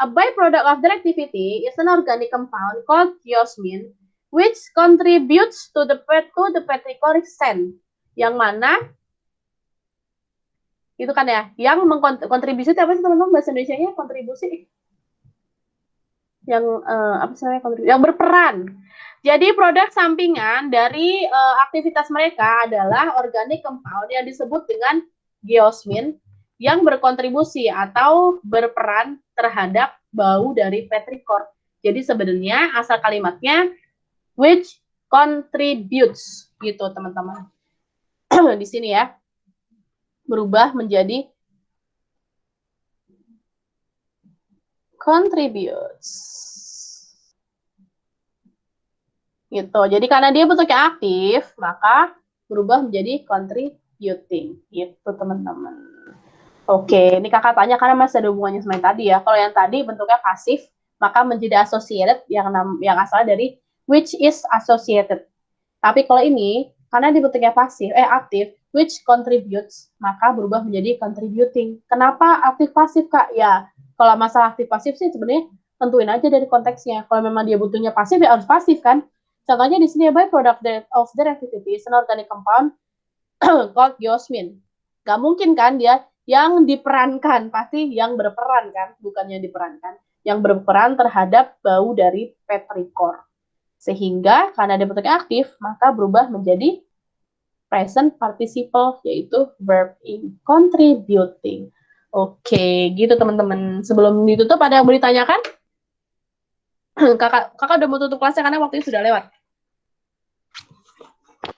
A byproduct of their activity is an organic compound called geosmin, which contributes to the petrichor sand. Yang mana? Itu kan ya, yang mengkontribusi apa sih teman-teman bahasa Indonesianya? Kontribusi yang apa sih namanya kontribusi? Yang berperan. Jadi produk sampingan dari aktivitas mereka adalah organic compound yang disebut dengan geosmin yang berkontribusi atau berperan terhadap bau dari petrichor. Jadi sebenarnya asal kalimatnya which contributes gitu teman-teman. Di sini ya. Berubah menjadi contributes. Gitu. Jadi karena dia bentuknya aktif, maka berubah menjadi contributing. Gitu, teman-teman. Oke, ini kakak tanya karena masih ada hubungannya sama yang tadi ya. Kalau yang tadi bentuknya pasif, maka menjadi associated yang asalnya dari which is associated. Tapi kalau ini Karena dia bentuknya aktif, which contributes, maka berubah menjadi contributing. Kenapa aktif pasif, Kak? Ya, kalau masalah aktif pasif sih sebenarnya tentuin aja dari konteksnya. Kalau memang dia butuhnya pasif, ya harus pasif kan. Contohnya di sini byproduct of their activity is an organic compound called geosmin. Gak mungkin kan dia yang diperankan, pasti yang berperan kan, bukan yang diperankan. Yang berperan terhadap bau dari petrichor. Sehingga karena dia bentuknya aktif, maka berubah menjadi present participle, yaitu verb in contributing. Oke, gitu teman-teman. Sebelum ditutup, ada yang mau ditanyakan? kakak udah mau tutup kelasnya karena waktunya sudah lewat.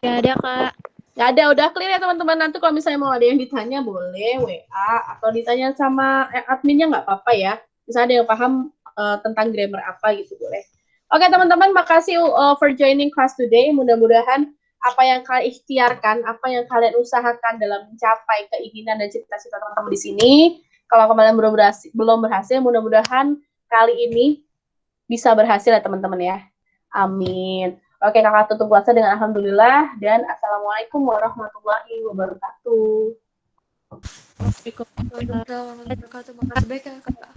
Gak ada, Kak. Gak ada, udah clear ya teman-teman. Nanti kalau misalnya mau ada yang ditanya, boleh WA atau ditanya sama adminnya nggak apa-apa ya. Misalnya ada yang paham tentang grammar apa gitu, boleh. Oke teman-teman, makasih for joining class today. Mudah-mudahan apa yang kalian ikhtiarkan, apa yang kalian usahakan dalam mencapai keinginan dan cita-cita teman-teman di sini, kalau kalian belum berhasil, mudah-mudahan kali ini bisa berhasil ya teman-teman ya. Amin. Oke, kakak tutup puasa dengan alhamdulillah dan assalamualaikum warahmatullahi wabarakatuh. Waalaikumsalam warahmatullahi wabarakatuh. Makasih banyak ya, Kak.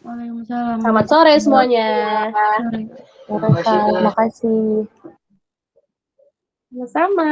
Waalaikumsalam. Selamat sore semuanya. Sore. Terima kasih, Kak. Makasih. Sama-sama.